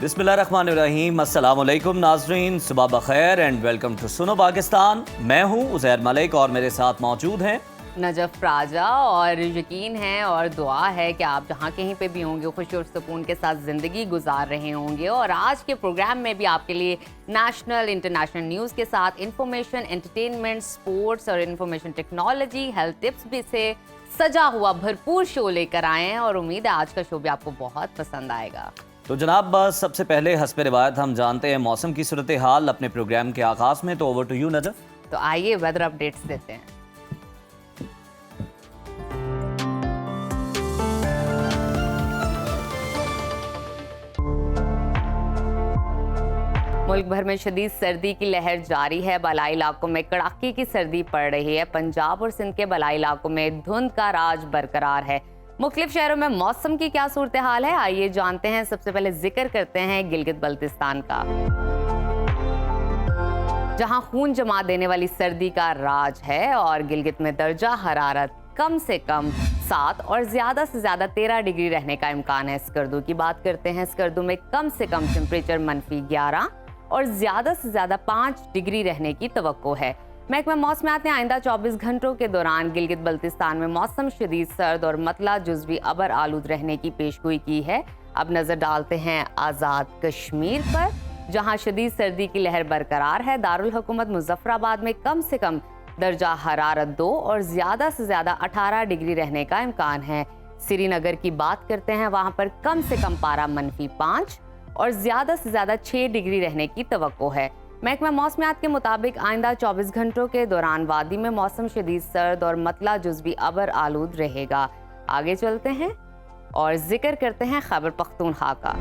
बिस्मिल्लाहिर्रहमानिर्रहीम। अस्सलाम वालेकुम नाज़रीन, सुबह बखैर and welcome to Suno Pakistan. मैं हूँ उज़ैर मलिक और मेरे साथ मौजूद हैं नजफ राजा। और यकीन है और दुआ है कि आप जहाँ कहीं पे भी होंगे खुशी और सुकून के साथ ज़िंदगी गुजार रहे होंगे। और आज के प्रोग्राम में भी आपके लिए नेशनल इंटरनेशनल न्यूज़ के साथ इंफॉर्मेशन, एंटरटेनमेंट, स्पोर्ट्स और इंफॉर्मेशन टेक्नोलॉजी, हेल्थ टिप्स भी से सजा हुआ भरपूर शो लेकर आए हैं और उम्मीद है आज का शो भी आपको बहुत पसंद आएगा। तो जनाब, सबसे पहले हस्ब रिवायत हम जानते हैं मौसम की सूरत हाल अपने प्रोग्राम के आगाज़ में। तो ओवर टू यू नजफ। तो आइए वेदर अपडेट्स देते हैं। मुल्क भर में शदीद सर्दी की लहर जारी है। बलाई इलाकों में कड़ाके की सर्दी पड़ रही है। पंजाब और सिंध के बलाई इलाकों में धुंध का राज बरकरार है। मुख्तलिफ शहरों में मौसम की क्या सूरत हाल है, आइए जानते हैं। सबसे पहले जिक्र करते हैं गिलगित बल्तिस्तान का, जहां खून जमा देने वाली सर्दी का राज है और गिलगित में दर्जा हरारत कम से कम 7 और ज्यादा से ज्यादा 13 डिग्री रहने का इम्कान है। स्कर्दू की बात करते हैं। स्कर्दू में कम से कम टेम्परेचर -11 और ज्यादा से ज्यादा 5 डिग्री रहने की तवक्को है। महकमा मौसमियात ने आइंदा 24 घंटों के दौरान गिलगित बल्तिस्तान में मौसम शदीद सर्द और मतला जुज़वी अबर आलूद रहने की पेशगोई की है। अब नजर डालते हैं आज़ाद कश्मीर पर, जहां शदीद सर्दी की लहर बरकरार है। दारुल हुकूमत मुजफ्फराबाद में कम से कम दर्जा हरारत 2 और ज्यादा से ज्यादा 18 डिग्री रहने का इम्कान है। श्रीनगर की बात करते हैं, वहां पर कम से कम पारा -5 और ज्यादा से ज्यादा 6 डिग्री रहने की तवक्को है। महकमा मौसमियात के मुताबिक आइंदा 24 घंटों के दौरान वादी में मौसम शदीद सर्द और मतला जुज़वी अबर आलूद रहेगा। आगे चलते हैं और जिक्र करते हैं खैबर पख्तूनख्वा का,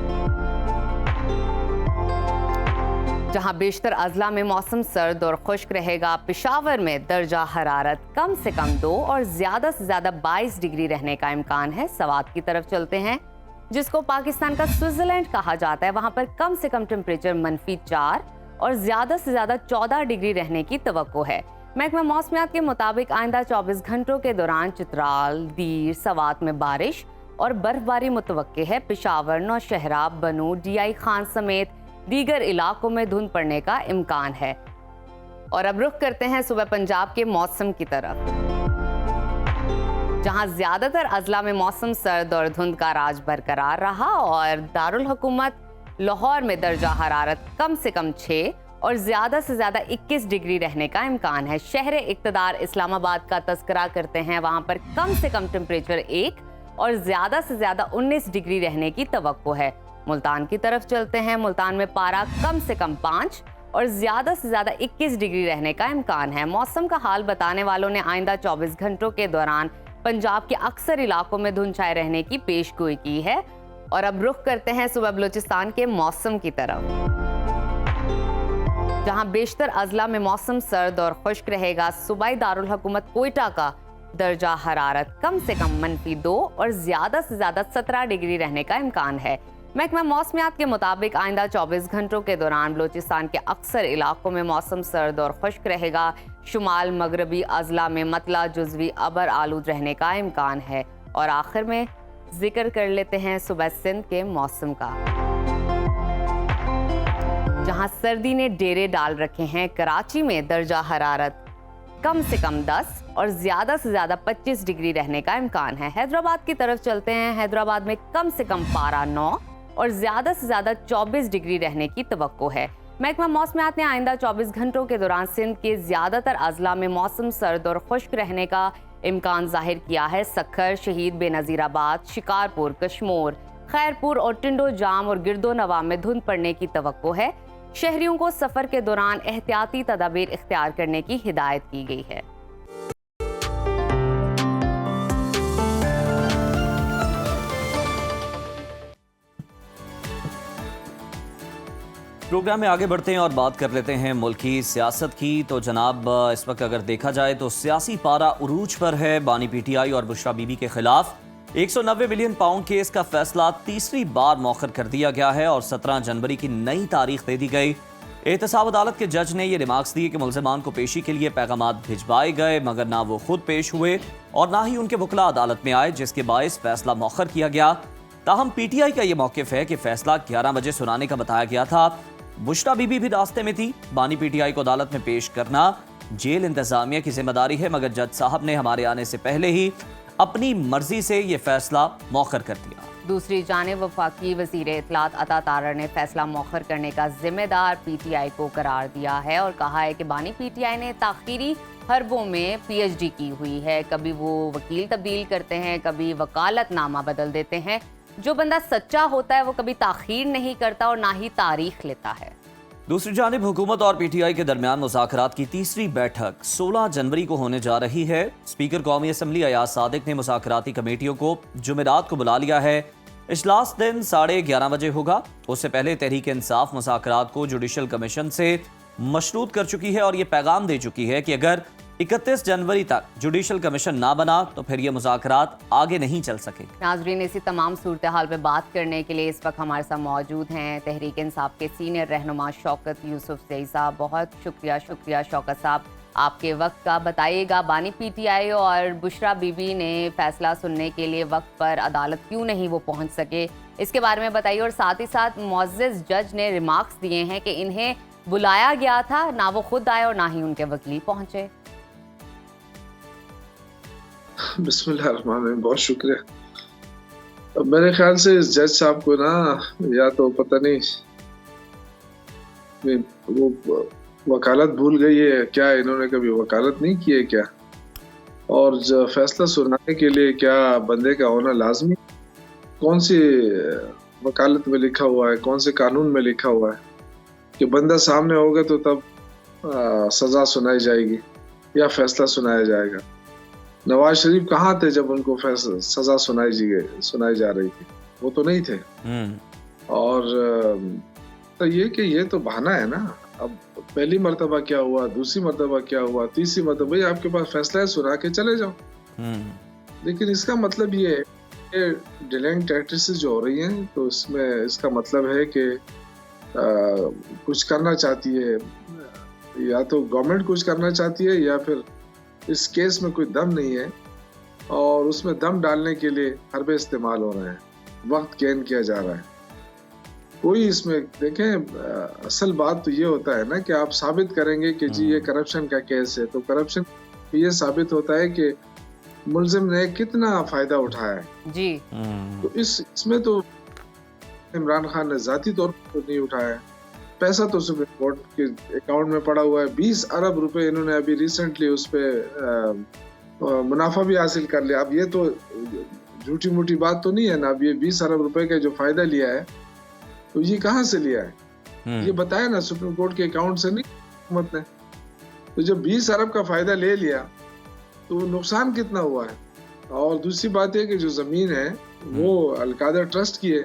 जहां बेशतर अजला में मौसम सर्द और खुश्क रहेगा। पेशावर में दर्जा हरारत कम से कम 2 और ज्यादा से ज्यादा 22 डिग्री रहने का इम्कान है। सवात की तरफ चलते हैं, जिसको पाकिस्तान का स्विट्जरलैंड कहा जाता है। वहां पर कम से कम टेम्परेचर -4 और ज्यादा से ज्यादा 14 डिग्री रहने की तवक्को है। महकमा मौसमियात के मुताबिक आइंदा 24 घंटों के दौरान चित्राल, दीर, सवात में बारिश और बर्फबारी मुतवक्के है। पेशावर, नौशहरा, बनू, DI खान समेत दीगर इलाकों में धुंध पड़ने का इम्कान है। और अब रुख करते हैं सुबह पंजाब के मौसम की तरफ, जहां ज्यादातर अजला में मौसम सर्द और धुंध का राज बरकरार रहा और दारुल हुकूमत लाहौर में दर्जा हरारत कम से कम 6 और ज्यादा से ज्यादा 21 डिग्री रहने का इम्कान है। शहर इक़्तिदार इस्लामाबाद का तस्करा करते हैं, वहां पर कम से कम टेम्परेचर 1 और ज्यादा से ज्यादा 19 डिग्री रहने की तवक्को है। मुल्तान की तरफ चलते हैं। मुल्तान में पारा कम से कम 5 और ज्यादा से ज्यादा 21 डिग्री रहने का इम्कान है। मौसम का हाल बताने वालों ने आइंदा 24 घंटों के दौरान पंजाब के अक्सर इलाकों में धुंध छाए रहने की पेशगोई की है। और अब रुख करते हैं सुबह बलूचिस्तान के मौसम की तरफ, जहां बेशतर अजला में मौसम सर्द और खुश्क रहेगा। सूबाई दारुल हुकूमत कोयटा का दर्जा हरारत कम से कम -2 और ज्यादा से ज्यादा 17 डिग्री रहने का इम्कान है। महकमा मौसमियात के मुताबिक आइंदा 24 घंटों के दौरान बलूचिस्तान के अक्सर इलाकों में मौसम सर्द और खुश्क रहेगा। शुमाल मगरबी अजला में मतला जुज़वी अबर आलूद रहने का इम्कान है। और आखिर में जिक्र कर लेते हैं सुबह सिंध के मौसम का, जहां सर्दी ने डेरे डाल रखे हैं। कराची में दर्जा हरारत कम से कम 10 और ज्यादा से ज्यादा 25 डिग्री रहने का इम्कान है। हैदराबाद की तरफ चलते हैं। हैदराबाद में कम से कम पारा 9 और ज्यादा से ज्यादा 24 डिग्री रहने की तवक्को है। महकमा मौसमियात ने आइंदा 24 घंटों के दौरान सिंध के ज्यादातर अजला में मौसम सर्द और खुश्क रहने का इम्कान जाहिर किया है। सक्खर, शहीद बेनज़ीराबाद, शिकारपुर, कशमोर, खैरपुर और टिंडो जाम और गिरदो नवा में धुंध पड़ने की तवक्को है। शहरियों को सफर के दौरान एहतियाती तदाबीर इख्तियार करने की हिदायत की गई है। प्रोग्राम में आगे बढ़ते हैं और बात कर लेते हैं मुल्की सियासत की। तो जनाब, इस वक्त अगर देखा जाए तो सियासी पारा उरूज पर है। बानी PTI और बुशरा बीबी के खिलाफ 190 मिलियन पाउंड केस का फैसला तीसरी बार मौखर कर दिया गया है और 17 जनवरी की नई तारीख दे दी गई। एहतसाब अदालत के जज ने ये रिमार्क्स दिए कि मुल्ज़िमान को पेशी के लिए पैगामात भिजवाए गए, मगर ना वो खुद पेश हुए और ना ही उनके वकला अदालत में आए, जिसके बायस फैसला मौखर किया गया। ताहम पीटीआई का ये मौकिफ है कि फैसला 11 बजे सुनाने का बताया गया था। बुशरा बीबी भी रास्ते में थी। बानी पीटीआई को अदालत में पेश करना जेल इंतजामिया की जिम्मेदारी है, मगर जज साहब ने हमारे आने से पहले ही अपनी मर्जी से ये फैसला मौखर कर दिया। दूसरी जानिब वफाकी वज़ीर इत्तलात अता तारर ने फैसला मौखर करने का जिम्मेदार पीटीआई को करार दिया है और कहा है कि बानी पीटीआई ने ताखीरी हरबों में पीएचडी की हुई है। कभी वो वकील तब्दील करते हैं, कभी वकालतनामा बदल देते हैं। जो बंदा सच्चा होता है वो कभी ताखीर नहीं करता और ना ही तारीख लेता है। दूसरी जानिब हुकूमत और पीटीआई के दरमियान मुज़ाकरात की तीसरी बैठक 16 जनवरी को होने जा रही है। स्पीकर कौमी असम्बली अयाज सादिक ने मुज़ाकराती कमेटियों को जुमेरात को बुला लिया है। इजलास दिन 11:30 बजे होगा। उससे पहले तहरीक इंसाफ मुज़ाकरात को जुडिशल कमीशन से मशरूत कर चुकी है और ये पैगाम दे चुकी है कि अगर 31 जनवरी तक जुडिशल कमीशन ना बना तो फिर ये मुज़ाकरात आगे नहीं चल सके। नाजरीन, इसी तमाम सूरत हाल पे बात करने के लिए इस वक्त हमारे साथ मौजूद हैं तहरीक इंसाफ के सीनियर रहनुमा शौकत यूसुफ ज़ई साहब। बहुत शुक्रिया शौकत साहब आपके वक्त का। बताइएगा, बानी पीटीआई और बुशरा बीबी ने फैसला सुनने के लिए वक्त पर अदालत क्यों नहीं वो पहुंच सके, इसके बारे में बताइए। और साथ ही साथ मुअज़्ज़ज़ जज ने रिमार्क्स दिए हैं कि इन्हें बुलाया गया था, ना वो खुद आए और ना ही उनके वकील पहुंचे। बिस्मिल्लाहिर्रहमानिर्रहीम, बहुत शुक्रिया। अब मेरे ख्याल से इस जज साहब को ना, या तो पता नहीं वो वकालत भूल गई है क्या, इन्होंने कभी वकालत नहीं की है क्या, और फैसला सुनाने के लिए क्या बंदे का होना लाजमी, कौन सी वकालत में लिखा हुआ है, कौन से कानून में लिखा हुआ है कि बंदा सामने होगा तो तब सजा सुनाई जाएगी या फैसला सुनाया जाएगा। नवाज शरीफ कहाँ थे जब उनको सजा सुनाई जा रही थी? वो तो नहीं थे। और तो ये तो बहाना है ना। अब पहली मर्तबा क्या हुआ, दूसरी मर्तबा क्या हुआ, तीसरी मर्तबा, भाई आपके पास फैसला है, सुना के चले जाओ। लेकिन इसका मतलब ये है कि डिलेइंग प्रैक्टिसेस जो हो रही हैं, तो इसमें इसका मतलब है कि कुछ करना चाहती है, या तो गवर्नमेंट कुछ करना चाहती है, या फिर इस केस में कोई दम नहीं है और उसमें दम डालने के लिए हरबे इस्तेमाल हो रहे हैं, वक्त गेन किया जा रहा है। कोई इसमें देखें, असल बात तो ये होता है ना कि आप साबित करेंगे कि जी ये करप्शन का केस है, तो करप्शन ये साबित होता है कि मुल्जिम ने कितना फायदा उठाया है जी। तो इसमें तो इमरान खान ने जाती तौर पर नहीं उठाया, पैसा तो सुप्रीम कोर्ट के अकाउंट में पड़ा हुआ है। 20 अरब रुपए इन्होंने अभी रिसेंटली उस पे मुनाफा भी हासिल कर लिया। अब ये तो झूठी मूठी बात तो नहीं है ना। अब ये 20 अरब रुपए का जो फायदा लिया है, तो ये कहाँ से लिया है, ये बताया ना, सुप्रीम कोर्ट के अकाउंट से नहीं, हुकूमत ने। तो जब 20 अरब का फायदा ले लिया तो नुकसान कितना हुआ है। और दूसरी बात है कि जो जमीन है वो अलकादर ट्रस्ट की है।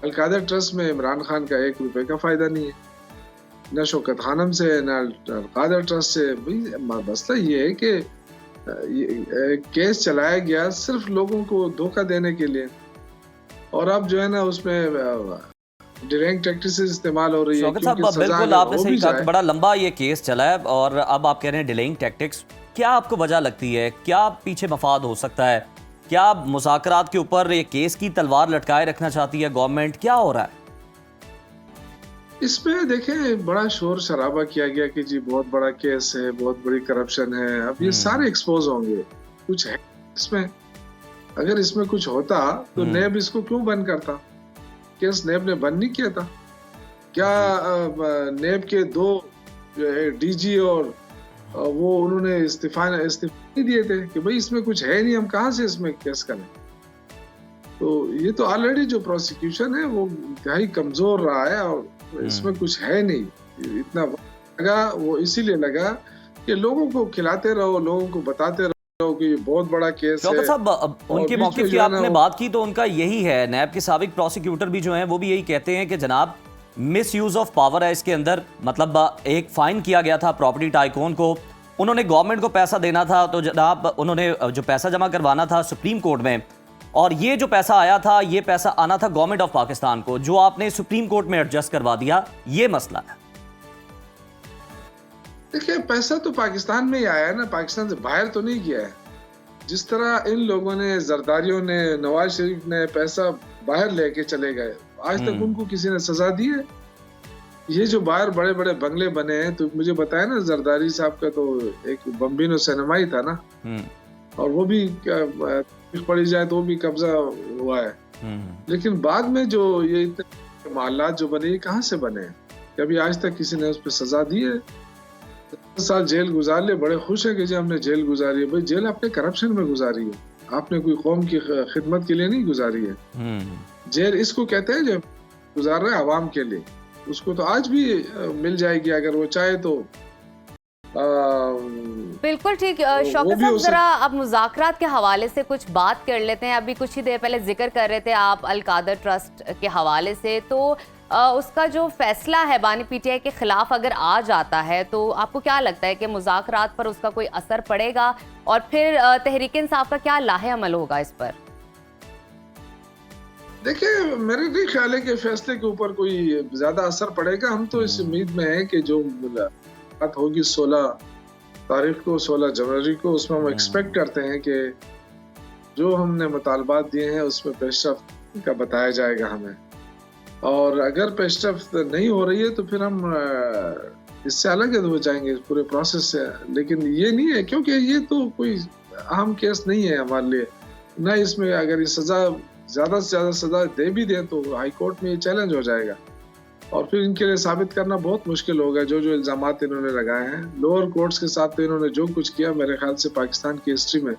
अलकादर ट्रस्ट में इमरान खान का 1 रुपए का फायदा नहीं है, न शौकत खानम से, न अलकादर ट्रस्ट से। भाई मसला ये है कि केस चलाया गया सिर्फ लोगों को धोखा देने के लिए, और अब जो है ना उसमें डिलेइंग प्रैक्टिसेस इस्तेमाल हो रही है। बिल्कुल आपने सही कहा, बड़ा लंबा ये केस चला है और अब आप कह रहे हैं डिलेइंग टैक्टिक्स। क्या आपको वजह लगती है, क्या पीछे मफाद हो सकता है? क्या मुज़ाकरात के ऊपर ये केस की तलवार लटकाए रखना चाहती है गवर्नमेंट? क्या हो रहा है इसमें? देखें, बड़ा शोर शराबा किया गया कि जी बहुत बड़ा केस है, बहुत बड़ी करप्शन है। अब ये सारे एक्सपोज होंगे, कुछ है इसमें। अगर इसमें कुछ होता तो नेब इसको क्यों बंद करता? केस नेब ने बंद नहीं किया था क्या? नेब के 2 डीजी और वो उन्होंने इस्तीफा नहीं दिए थे कि भाई इसमें कुछ है नहीं, हम कहाँ से इसमें केस करें। तो ये तो ऑलरेडी जो प्रोसिक्यूशन है वो इंतहाई कमजोर रहा है और इसमें कुछ है नहीं। इतना लगा, वो इसीलिए लगा कि लोगों को खिलाते रहो, लोगों को बताते रहो कि ये बहुत बड़ा केस है। साहब, उनके मौके की आपने बात की तो उनका यही है, नैब के साबिक प्रोसिक्यूटर भी जो हैं वो भी यही कहते हैं कि जनाब मिस यूज ऑफ पावर है इसके अंदर। मतलब एक फाइन किया गया था प्रॉपर्टी टाइकून को, उन्होंने गवर्नमेंट को पैसा देना था, तो जनाब उन्होंने जो पैसा जमा करवाना था सुप्रीम कोर्ट में, और ये जो पैसा आया था, ये पैसा आना था गवर्नमेंट ऑफ पाकिस्तान को, जो आपने सुप्रीम कोर्ट में एडजस्ट करवा दिया। ये मसला है। देखिए, पैसा तो पाकिस्तान में ही आया है ना, पाकिस्तान से बाहर तो नहीं गया है। जिस तरह इन लोगों ने, जरदारियों ने, नवाज शरीफ ने पैसा बाहर लेके चले गए, आज तक उनको किसी ने सजा दी है? ये जो बाहर बड़े बड़े बंगले बने हैं, तो मुझे बताया ना जरदारी साहब का तो एक बम्बिनो सिनेमा ही था ना, और वो भी पड़ी जाए तो वो भी कब्जा हुआ है। लेकिन बाद में जो ये इतने मामलात जो बने, ये कहाँ से बने? कभी आज तक किसी ने उस पर सजा दी है? 10 साल जेल गुजार ले, बड़े खुश है कि जी हमने जेल गुजारी है। भाई जेल आपने करप्शन में गुजारी है, आपने कोई कौम की खिदमत के लिए नहीं गुजारी है। जेल इसको कहते हैं जो गुजार रहा है आवाम के लिए, उसको तो आज भी मिल जाएगी अगर वो चाहे तो। बिल्कुल ठीक। शौकत साहब, जरा अब मुज़ाकरात के हवाले से कुछ बात कर लेते हैं। अभी कुछ ही देर पहले जिक्र कर रहे थे आप अल कादर ट्रस्ट के हवाले से, तो उसका जो फैसला है बानी पीटीआई के खिलाफ अगर आ जाता है, तो आपको क्या लगता है कि मुज़ाकरात पर उसका कोई असर पड़ेगा, और फिर तहरीक इंसाफ का क्या लाहे अमल होगा इस पर? देखिए, मेरे नहीं ख्याल है कि फैसले के ऊपर कोई ज्यादा असर पड़ेगा। हम तो इस उम्मीद में है कि जो मुलाकात होगी 16 तारीख को, 16 जनवरी को, उसमें हम एक्सपेक्ट करते हैं कि जो हमने मुतालबात दिए हैं उसमें पेशरफ्त का बताया जाएगा हमें, और अगर पेशरफ्त नहीं हो रही है तो फिर हम इससे अलग हो जाएंगे इस पूरे प्रोसेस से। लेकिन ये नहीं है, क्योंकि ये तो कोई अहम केस नहीं है हमारे लिए ना। इसमें अगर ये सजा ज्यादा से ज्यादा सजा दे भी दें तो हाई कोर्ट में ये चैलेंज हो जाएगा, और फिर इनके लिए साबित करना बहुत मुश्किल होगा जो जो इल्जामात इन्होंने लगाए हैं। लोअर कोर्ट्स के साथ तो इन्होंने जो कुछ किया, मेरे ख्याल से पाकिस्तान की हिस्ट्री में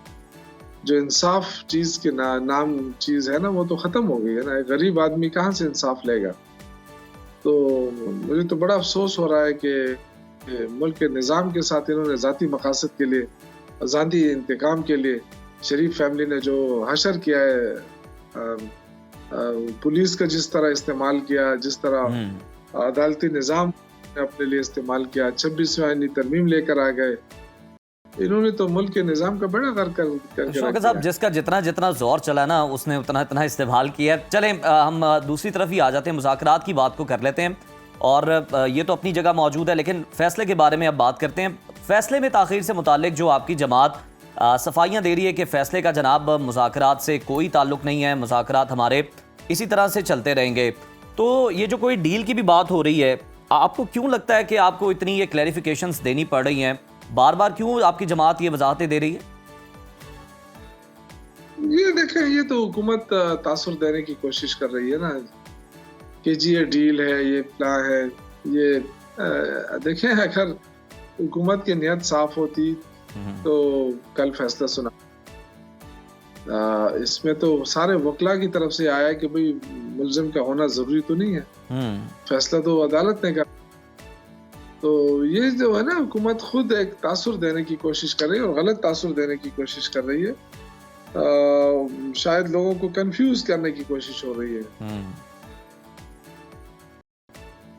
जो इंसाफ चीज के नाम चीज है ना, वो तो खत्म हो गई है ना। गरीब आदमी कहाँ से इंसाफ लेगा? तो मुझे तो बड़ा अफसोस हो रहा है कि मुल्क के निज़ाम के साथ इन्होंने ज़ाती मकासद के लिए, ज़ाती इंतकाम के लिए शरीफ फैमिली ने जो हशर किया है, पुलिस का जिस तरह इस्तेमाल किया, जिस तरह अदालती निज़ाम ने अपने लिए इस्तेमाल किया, 26वीं आईनी तरमीम लेकर आ गए, इन्होंने तो मुल्क के निज़ाम का बड़ा गर्क कर शौकत साहब, जिसका जितना जितना जोर चला ना, उसने उतना इतना इस्तेमाल किया। चलें, हम दूसरी तरफ ही आ जाते हैं, मुज़ाकरात की बात को कर लेते हैं, और ये तो अपनी जगह मौजूद है, लेकिन फैसले के बारे में अब बात करते हैं। फैसले में ताख़ीर से मुताल्लिक जो आपकी जमात सफाइयाँ दे रही है कि फ़ैसले का जनाब मुज़ाकरात से कोई ताल्लुक़ नहीं है, मुज़ाकरात हमारे इसी तरह से चलते रहेंगे, तो ये जो कोई डील की भी बात हो रही है, आपको क्यों लगता है कि आपको इतनी ये क्लैरिफिकेशंस देनी पड़ रही हैं? बार बार क्यों आपकी जमात ये वजाहतें दे रही है? ये देखें, ये तो हुकूमत तासुर देने की कोशिश कर रही है ना कि जी ये डील है, ये प्लान है। ये देखें, अगर हुकूमत की नियत साफ होती तो कल फैसला सुना। इसमें तो सारे वकला की तरफ से आया कि भाई मुल्जिम का होना जरूरी तो नहीं है, फैसला तो अदालत ने कर। तो ये जो है ना, हुकूमत खुद एक तासुर देने की कोशिश कर रही है, और गलत तासुर देने की कोशिश कर रही है। शायद लोगों को कंफ्यूज करने की कोशिश हो रही है।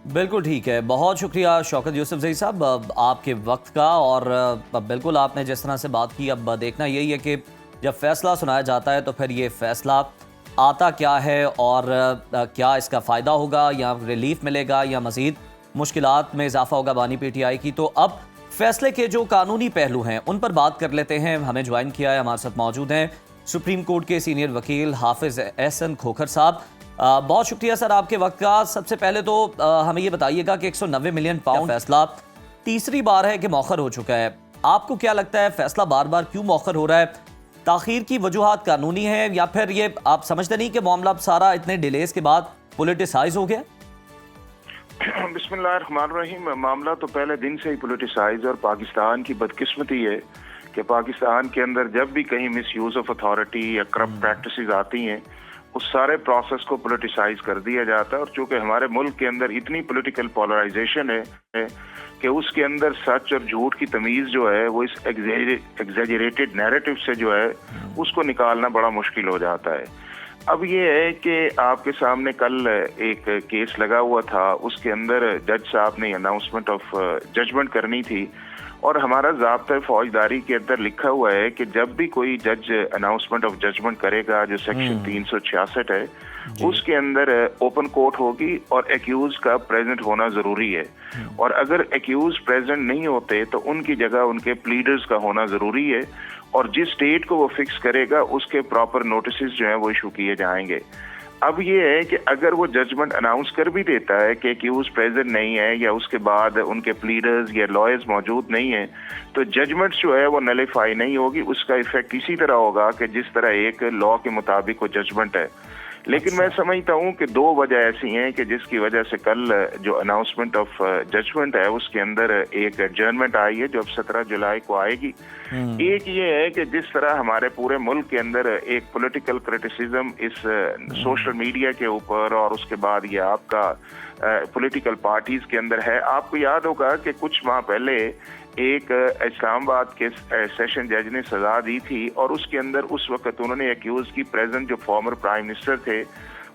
बिल्कुल ठीक है, बहुत शुक्रिया शौकत यूसुफजई साहब आपके वक्त का, और बिल्कुल आपने जिस तरह से बात की, अब देखना यही है कि जब फैसला सुनाया जाता है तो फिर ये फैसला आता क्या है, और क्या इसका फ़ायदा होगा, या रिलीफ मिलेगा, या मज़ीद मुश्किलात में इजाफा होगा बानी पीटीआई की। तो अब फैसले के जो कानूनी पहलू हैं उन पर बात कर लेते हैं। हमें ज्वाइन किया है, हमारे साथ मौजूद हैं सुप्रीम कोर्ट के सीनियर वकील हाफिज़ एहसन खोखर साहब। बहुत शुक्रिया सर आपके वक्त का। सबसे पहले तो हमें ये बताइएगा कि 190 मिलियन पाउंड फैसला तीसरी बार है कि मौखर हो चुका है। आपको क्या लगता है फैसला बार बार क्यों मौखर हो रहा है? ताखीर की वजूहात कानूनी है, या फिर ये आप समझते नहीं कि मामला सारा इतने डिलेज के बाद पॉलिटिसाइज हो गया? बिस्मिल्लाहिर्रहमानिर्रहीम। मामला तो पहले दिन से ही पॉलिटिसाइज, और पाकिस्तान की बदकिस्मती है कि पाकिस्तान के अंदर जब भी कहीं मिस यूज ऑफ अथॉरिटी या करप्ट प्रैक्टिसेस आती हैं, उस सारे प्रोसेस को पॉलिटिसाइज कर दिया जाता है। और चूंकि हमारे मुल्क के अंदर इतनी पॉलिटिकल पोलराइजेशन है कि उसके अंदर सच और झूठ की तमीज़ जो है वो इस एग्जेजरेटेड नैरेटिव से जो है उसको निकालना बड़ा मुश्किल हो जाता है। अब ये है कि आपके सामने कल एक केस लगा हुआ था, उसके अंदर जज साहब ने अनाउंसमेंट ऑफ जजमेंट करनी थी, और हमारा ज़ाब्ता फौजदारी के अंदर लिखा हुआ है कि जब भी कोई जज अनाउंसमेंट ऑफ जजमेंट करेगा, जो सेक्शन 366 है, उसके अंदर ओपन कोर्ट होगी और एक्यूज का प्रेजेंट होना जरूरी है। और अगर एक्यूज प्रेजेंट नहीं होते तो उनकी जगह उनके प्लीडर्स का होना जरूरी है, और जिस डेट को वो फिक्स करेगा उसके प्रॉपर नोटिस जो है वो इशू किए जाएंगे। अब ये है कि अगर वो जजमेंट अनाउंस कर भी देता है कि एक्यूज प्रेजेंट नहीं है या उसके बाद उनके प्लीडर्स या लॉयर्स मौजूद नहीं है, तो जजमेंट जो है वो नलिफाई नहीं होगी। उसका इफेक्ट इसी तरह होगा कि जिस तरह एक लॉ के मुताबिक वो जजमेंट है। लेकिन मैं समझता हूँ कि दो वजह ऐसी हैं कि जिसकी वजह से कल जो अनाउंसमेंट ऑफ जजमेंट है उसके अंदर एक एडजर्नमेंट आई है जो अब 17 जुलाई को आएगी। एक ये है कि जिस तरह हमारे पूरे मुल्क के अंदर एक पॉलिटिकल क्रिटिसिज्म इस सोशल मीडिया के ऊपर और उसके बाद ये आपका पॉलिटिकल पार्टीज के अंदर है। आपको याद होगा कि कुछ माह पहले एक इस्लामाबाद के सेशन जज ने सजा दी थी और उसके अंदर उस वक्त उन्होंने एक्यूज की प्रेजेंट जो फॉर्मर प्राइम मिनिस्टर थे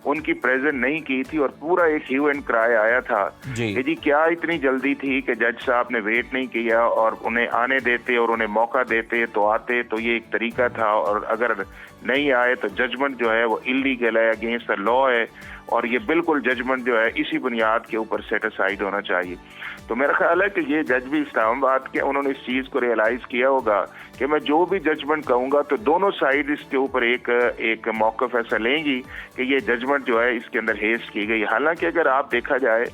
उनकी प्रेजेंट नहीं की थी और पूरा एक ह्यू एंड क्राई आया था कि जी क्या इतनी जल्दी थी कि जज साहब ने वेट नहीं किया और उन्हें आने देते और उन्हें मौका देते तो आते, तो ये एक तरीका था। और अगर नहीं आए तो जजमेंट जो है वो इलीगल है, अगेंस्ट द लॉ है और ये बिल्कुल जजमेंट जो है इसी बुनियाद के ऊपर सेट असाइड होना चाहिए। तो मेरा ख्याल है कि ये जज भी इस्लामाबाद के उन्होंने इस चीज को रियलाइज किया होगा कि मैं जो भी जजमेंट कहूंगा तो दोनों साइड इसके ऊपर एक मौकफ ऐसा लेंगी कि ये जजमेंट जो है इसके अंदर हेस्ट की गई। हालांकि अगर आप देखा जाए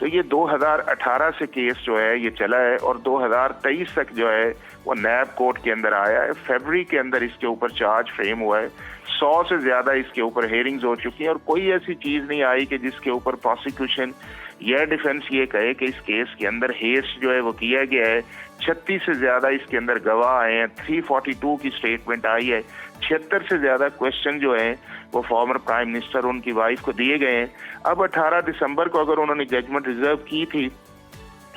तो ये 2018 से केस जो है ये चला है और 2023 तक जो है वो नैब कोर्ट के अंदर आया है। फरवरी के अंदर इसके ऊपर चार्ज फ्रेम हुआ है, 100 से ज्यादा इसके ऊपर हेयरिंग्स हो चुकी हैं और कोई ऐसी चीज नहीं आई कि जिसके ऊपर प्रोसिक्यूशन या डिफेंस ये कहे कि इस केस के अंदर हेस्ट जो है वो किया गया है। 36 से ज्यादा इसके अंदर गवाह आए हैं, 342 की स्टेटमेंट आई है, 76 से ज्यादा क्वेश्चन जो है वो फॉर्मर प्राइम मिनिस्टर उनकी वाइफ को दिए गए हैं। अब 18 दिसंबर को अगर उन्होंने जजमेंट रिजर्व की थी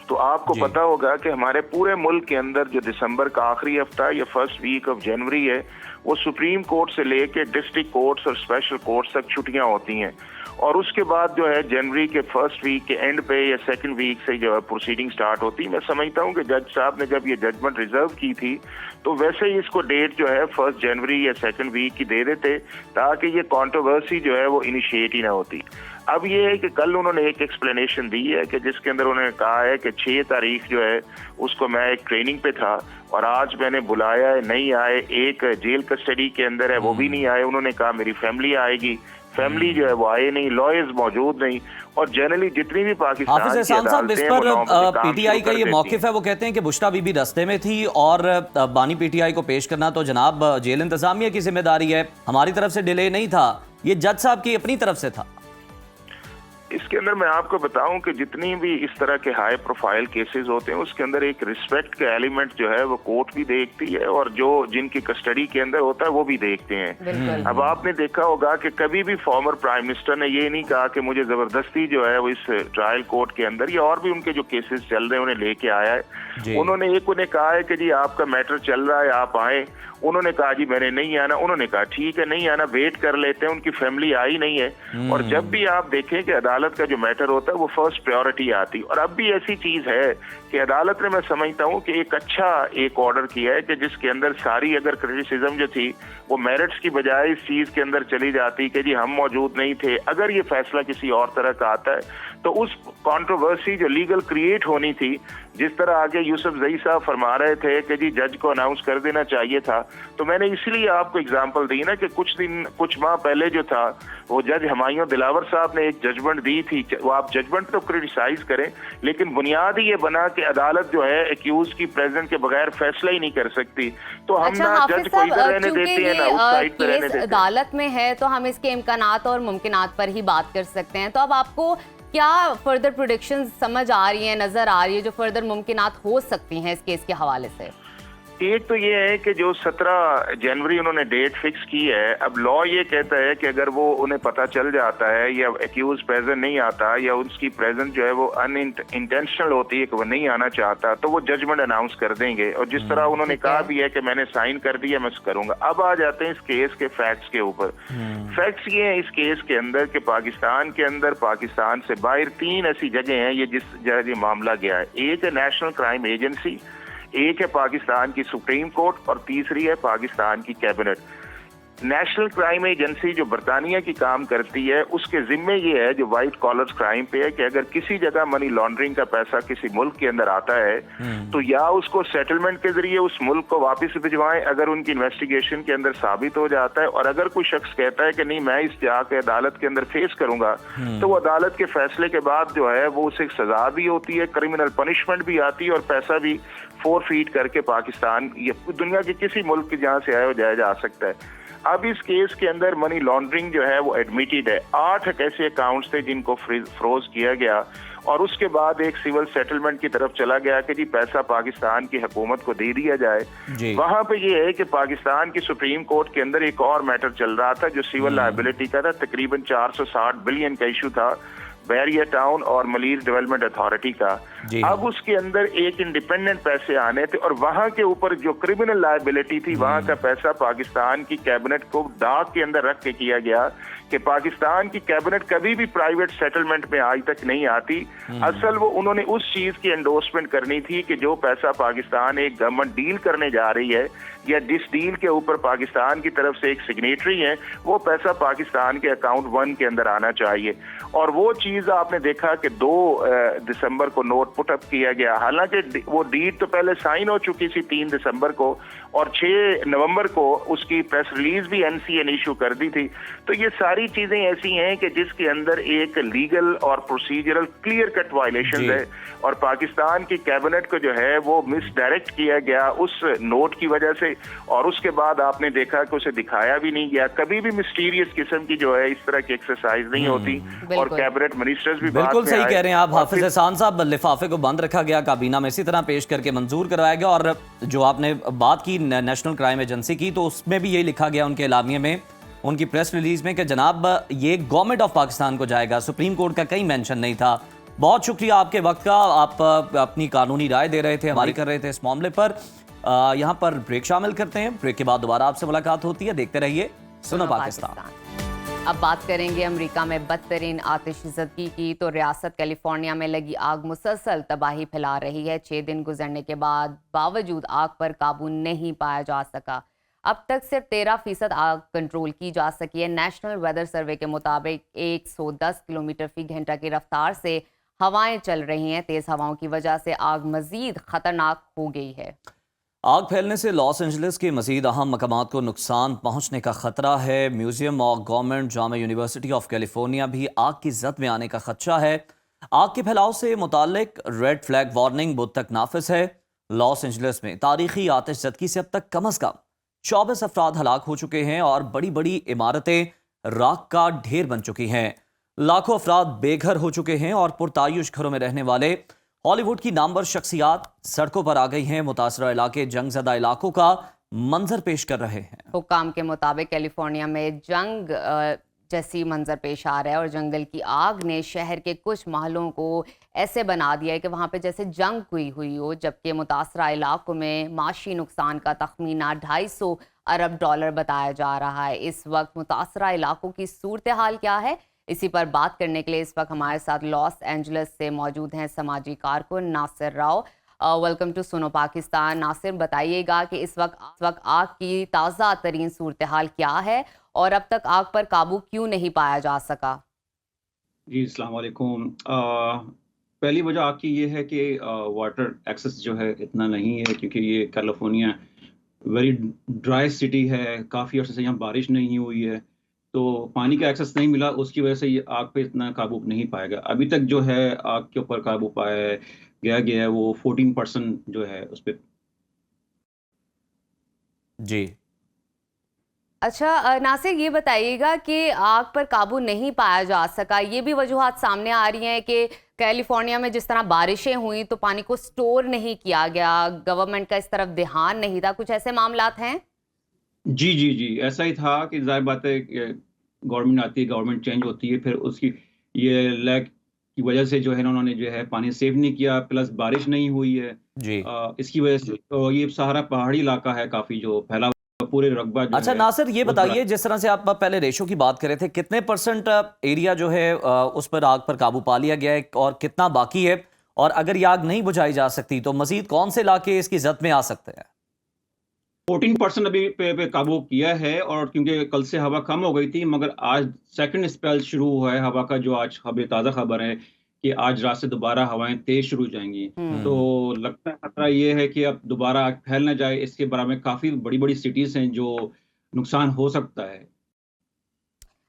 तो आपको पता होगा कि हमारे पूरे मुल्क के अंदर जो दिसंबर का आखिरी हफ्ता या फर्स्ट वीक ऑफ जनवरी है वो सुप्रीम कोर्ट से लेके डिस्ट्रिक्ट कोर्ट्स और स्पेशल कोर्ट्स तक छुट्टियां होती हैं और उसके बाद जो है जनवरी के फर्स्ट वीक के एंड पे या सेकंड वीक से जो है प्रोसीडिंग स्टार्ट होती है। मैं समझता हूँ कि जज साहब ने जब ये जजमेंट रिजर्व की थी तो वैसे ही इसको डेट जो है 1 जनवरी या सेकंड वीक की दे देते ताकि ये कंट्रोवर्सी जो है वो इनिशिएट ही ना होती। अब ये है कि कल उन्होंने एक एक्सप्लेनेशन दी है कि जिसके अंदर उन्होंने कहा है कि 6 तारीख जो है उसको मैं एक ट्रेनिंग पे था और आज मैंने बुलाया है, नहीं आए, एक जेल कस्टडी के अंदर है वो भी नहीं आए। उन्होंने कहा मेरी फैमिली आएगी, फैमिली जो है वो आए नहीं, लॉयर्स मौजूद नहीं और जनरली जितनी भी पाकिस्तान हाफिज एहसान साहब, इस पर पीटीआई का ये मौकिफ है, वो कहते हैं कि बुशरा बीबी रास्ते में थी और बानी पीटीआई को पेश करना तो जनाब जेल इंतजामिया की जिम्मेदारी है, हमारी तरफ से डिले नहीं था, ये जज साहब की अपनी तरफ से था। इसके अंदर मैं आपको बताऊं कि जितनी भी इस तरह के हाई प्रोफाइल केसेस होते हैं उसके अंदर एक रिस्पेक्ट का एलिमेंट जो है वो कोर्ट भी देखती है और जो जिनकी कस्टडी के अंदर होता है वो भी देखते हैं। अब आपने देखा होगा कि कभी भी फॉर्मर प्राइम मिनिस्टर ने ये नहीं कहा कि मुझे जबरदस्ती जो है वो इस ट्रायल कोर्ट के अंदर या और भी उनके जो केसेस चल रहे हैं उन्हें लेके आया है। उन्हें कहा है कि जी आपका मैटर चल रहा है आप आए, उन्होंने कहा जी मैंने नहीं आना, उन्होंने कहा ठीक है नहीं आना, वेट कर लेते हैं, उनकी फैमिली आई नहीं है। और जब भी आप देखें कि अदालत का जो मैटर होता है वो फर्स्ट प्रायोरिटी आती। और अब भी ऐसी चीज है कि अदालत ने, मैं समझता हूँ कि एक ऑर्डर किया है कि जिसके अंदर सारी अगर क्रिटिसिज्म जो थी वो मेरिट्स की बजाय इस चीज के अंदर चली जाती कि जी हम मौजूद नहीं थे, अगर ये फैसला किसी और तरह का आता है तो उस कंट्रोवर्सी जो लीगल क्रिएट होनी थी, जिस तरह आगे यूसुफ जई साहब फरमा रहे थे कि जी जज को अनाउंस कर देना चाहिए था, तो मैंने इसलिए आपको एग्जांपल दी ना कि कुछ माह पहले जो था वो जज हुमायूं दिलावर साहब ने एक जजमेंट दी थी। वो आप जजमेंट तो क्रिटिसाइज करें लेकिन बुनियाद ही ये बना कि अदालत जो है एक्यूज की प्रेजेंट के बगैर फैसला ही नहीं कर सकती। तो हम ना जज को इधर रहने देते हैं ना उस साइड पर रहने देते हैं। अदालत में है तो हम इसके इम्कानात और मुमकिनात पर ही बात कर सकते हैं। तो अब आपको क्या फर्दर प्रेडिक्शन समझ आ रही है, नजर आ रही है, जो फर्दर मुमकिनात हो सकती हैं इस केस के हवाले से? एक तो ये है कि जो 17 जनवरी उन्होंने डेट फिक्स की है, अब लॉ ये कहता है कि अगर वो उन्हें पता चल जाता है या एक्यूज प्रेजेंट नहीं आता या उसकी प्रेजेंट जो है वो इंटेंशनल होती है कि वो नहीं आना चाहता तो वो जजमेंट अनाउंस कर देंगे। और जिस तरह उन्होंने कहा भी है कि मैंने साइन कर दिया मैं करूंगा। अब आ जाते हैं इस केस के फैक्ट्स के ऊपर। फैक्ट्स ये हैं इस केस के अंदर कि पाकिस्तान के अंदर, पाकिस्तान से बाहर 3 ऐसी जगह हैं ये जिस जगह ये मामला गया है। एक है नेशनल क्राइम एजेंसी, एक है पाकिस्तान की सुप्रीम कोर्ट और तीसरी है पाकिस्तान की कैबिनेट। नेशनल क्राइम एजेंसी जो बरतानिया की काम करती है, उसके जिम्मे ये है जो व्हाइट कॉलर क्राइम पे है कि अगर किसी जगह मनी लॉन्ड्रिंग का पैसा किसी मुल्क के अंदर आता है तो या उसको सेटलमेंट के जरिए उस मुल्क को वापस भिजवाएं अगर उनकी इन्वेस्टिगेशन के अंदर साबित हो जाता है, और अगर कोई शख्स कहता है कि नहीं मैं इस जाके अदालत के अंदर फेस करूंगा, तो वो अदालत के फैसले के बाद जो है वो उसे सजा भी होती है, क्रिमिनल पनिशमेंट भी आती है और पैसा भी फोरफीट करके पाकिस्तान या दुनिया के किसी मुल्क के जहां से आया हो जाया जा सकता है। अब इस केस के अंदर मनी लॉन्ड्रिंग जो है वो एडमिटेड है। 8 ऐसे अकाउंट्स थे जिनको फ्रोज किया गया और उसके बाद एक सिविल सेटलमेंट की तरफ चला गया कि जी पैसा पाकिस्तान की हुकूमत को दे दिया जाए। वहां पे ये है कि पाकिस्तान की सुप्रीम कोर्ट के अंदर एक और मैटर चल रहा था जो सिविल लायबिलिटी का था, तकरीबन 460 बिलियन का इशू था बैरियर टाउन और मलीर डेवलपमेंट अथॉरिटी का। अब उसके अंदर एक इंडिपेंडेंट पैसे आने थे और वहां के ऊपर जो क्रिमिनल लायबिलिटी थी वहां का पैसा पाकिस्तान की कैबिनेट को डाक के अंदर रख के किया गया कि पाकिस्तान की कैबिनेट कभी भी प्राइवेट सेटलमेंट में आज तक नहीं आती। असल वो उन्होंने उस चीज की एंडोर्समेंट करनी थी कि जो पैसा पाकिस्तान एक गवर्नमेंट डील करने जा रही है या जिस डील के ऊपर पाकिस्तान की तरफ से एक सिग्नेटरी है, वो पैसा पाकिस्तान के अकाउंट 1 के अंदर आना चाहिए। और वो चीज आपने देखा कि 2 दिसंबर को नोट पुट अप किया गया, हालांकि वो डील तो पहले साइन हो चुकी थी 3 दिसंबर को और 6 नवंबर को उसकी प्रेस रिलीज भी एनसीए ने इशू कर दी थी। तो ये सारी चीजें ऐसी हैं कि जिसके अंदर एक लीगल और प्रोसीजरल क्लियर कट वायलेशन है और पाकिस्तान की कैबिनेट को जो है वो मिसडायरेक्ट किया गया उस नोट की वजह से, और उसके बाद आपने देखा कि उसे दिखाया भी नहीं गया। कभी भी मिस्टीरियस किस्म की जो है इस तरह की एक्सरसाइज नहीं होती और कैबिनेट मिनिस्टर्स भी बिल्कुल सही कह रहे हैं आप हाफिज एहसान साहब। लिफाफे को बंद रखा गया, काबीना में इसी तरह पेश करके मंजूर करवाया गया। और जो आपने बात की नेशनल क्राइम एजेंसी की, तो उसमें भी यही लिखा गया उनके एलामिये में, उनकी प्रेस रिलीज में, कि जनाब ये गवर्नमेंट ऑफ पाकिस्तान को जाएगा, सुप्रीम कोर्ट का कहीं मेंशन नहीं था। बहुत शुक्रिया आपके वक्त का, आप अपनी कानूनी राय दे रहे थे, हमारी कर रहे थे इस मामले पर। यहाँ पर ब्रेक शामिल करते हैं, ब्रेक के बाद दोबारा आपसे मुलाकात होती है। देखते रहिए सुनो पाकिस्तान। अब बात करेंगे अमेरिका में बदतरीन आतिशज़दगी की। तो रियासत कैलिफोर्निया में लगी आग मुसलसल तबाही फैला रही है। 6 दिन गुजरने के बावजूद आग पर काबू नहीं पाया जा सका। अब तक सिर्फ 13% आग कंट्रोल की जा सकी है। नेशनल वेदर सर्वे के मुताबिक 110 किलोमीटर फी घंटा की रफ्तार से हवाएं चल रही हैं। तेज हवाओं की वजह से आग मजीद खतरनाक हो गई है। आग फैलने से लॉस एंजलिस के मजीद अहम मकामात को नुकसान पहुंचने का खतरा है। म्यूजियम और government Jama university of California भी आग की जद में आने का खदशा है। आग के फैलाव से मुताल्लिक रेड फ्लैग वार्निंग बुध तक नाफिज है। लॉस एंजलिस में तारीखी आतिशज़दगी से अब तक कम अज कम 24 अफराद हलाक हो चुके हैं और बड़ी बड़ी इमारतें राख का ढेर बन चुकी हैं। लाखों अफराद बेघर हो चुके हैं और पुरतायुश घरों में रहने वाले हॉलीवुड की नामवर शख्सियात सड़कों पर आ गई हैं। मुतासरा इलाके जंगज़दा इलाकों का मंजर पेश कर रहे हैं। हुकाम के मुताबिक कैलिफोर्निया में जंग जैसी मंजर पेश आ रहा है और जंगल की आग ने शहर के कुछ महलों को ऐसे बना दिया है कि वहाँ पे जैसे जंग हुई हो। जबकि मुतासरा इलाकों में माशी नुकसान का तखमीना $250 अरब बताया जा रहा है। इस वक्त मुतासरा इलाकों की सूरत हाल क्या है, इसी पर बात करने के लिए इस वक्त हमारे साथ लॉस एंजलिस से मौजूद हैं समाजी कारकुन नासिर राव। Welcome to Suno Pakistan. नासिर, बताइएगा कि इस वक्त आग की ताज़ा तरीन सूरत हाल क्या है और अब तक आग पर काबू क्यों नहीं पाया जा सका? जी अस्सलाम वालेकुम। पहली वजह आग की ये है कि वाटर एक्सेस जो है इतना नहीं है, क्योंकि ये कैलिफोर्निया वेरी ड्राई सिटी है। काफ़ी अर्से से यहाँ बारिश नहीं हुई है, तो पानी का एक्सेस नहीं मिला, उसकी वजह से ये आग पे इतना काबू नहीं पाएगा। अभी तक जो है आग के ऊपर काबू पाया गया है वो 14% जो है उस पर। जी अच्छा नासिर, ये बताइएगा कि आग पर काबू नहीं पाया जा सका, ये भी वजूहात सामने आ रही हैं कि कैलिफोर्निया में जिस तरह बारिशें हुई तो पानी को स्टोर नहीं किया गया, गवर्नमेंट का इस तरफ ध्यान नहीं था, कुछ ऐसे मामलात हैं? जी जी जी, ऐसा ही था कि जाहिर बात है गवर्नमेंट आती है, गवर्नमेंट चेंज होती है, फिर उसकी ये लैक की वजह से जो है उन्होंने जो है पानी सेव नहीं किया, प्लस बारिश नहीं हुई है जी। इसकी वजह से तो ये सहारा पहाड़ी इलाका है, काफी जो फैला पूरे रकबा जो अच्छा है, नासिर, ये बताइए जिस तरह से आप पहले रेशो की बात कर रहे थे, कितने % एरिया जो है उस पर आग पर काबू पा लिया गया है और कितना बाकी है, और अगर ये आग नहीं बुझाई जा सकती तो मजीद कौन से इलाके इसकी जद में आ सकते हैं? 14% अभी पे काबू किया है, और क्योंकि कल से हवा कम हो गई थी, मगर आज सेकंड स्पेल शुरू हुआ है हवा का, जो आज ताज़ा खबर है कि आज रात से दोबारा हवाएं तेज शुरू हो जाएंगी। तो लगता है खतरा ये है कि अब दोबारा आग फैल ना जाए, इसके बारे में काफी बड़ी बड़ी सिटीज हैं जो नुकसान हो सकता है।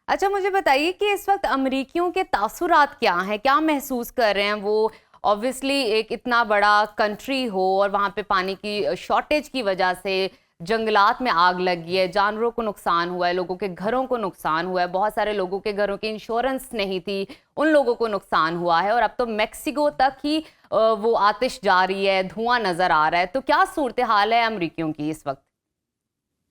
अच्छा, मुझे बताइए कि इस वक्त अमरीकियों के तासुरात क्या हैं, क्या महसूस कर रहे हैं वो? ऑब्वियसली एक इतना बड़ा कंट्री हो और वहाँ पे पानी की शॉर्टेज की वजह से जंगलात में आग लगी है, जानवरों को नुकसान हुआ है, लोगों के घरों को नुकसान हुआ है, बहुत सारे लोगों के घरों की इंश्योरेंस नहीं थी, उन लोगों को नुकसान हुआ है, और अब तो मेक्सिको तक ही वो आतिश जारी है, धुआं नजर आ रहा है। तो क्या सूरत हाल है अमरीकियों की इस वक्त?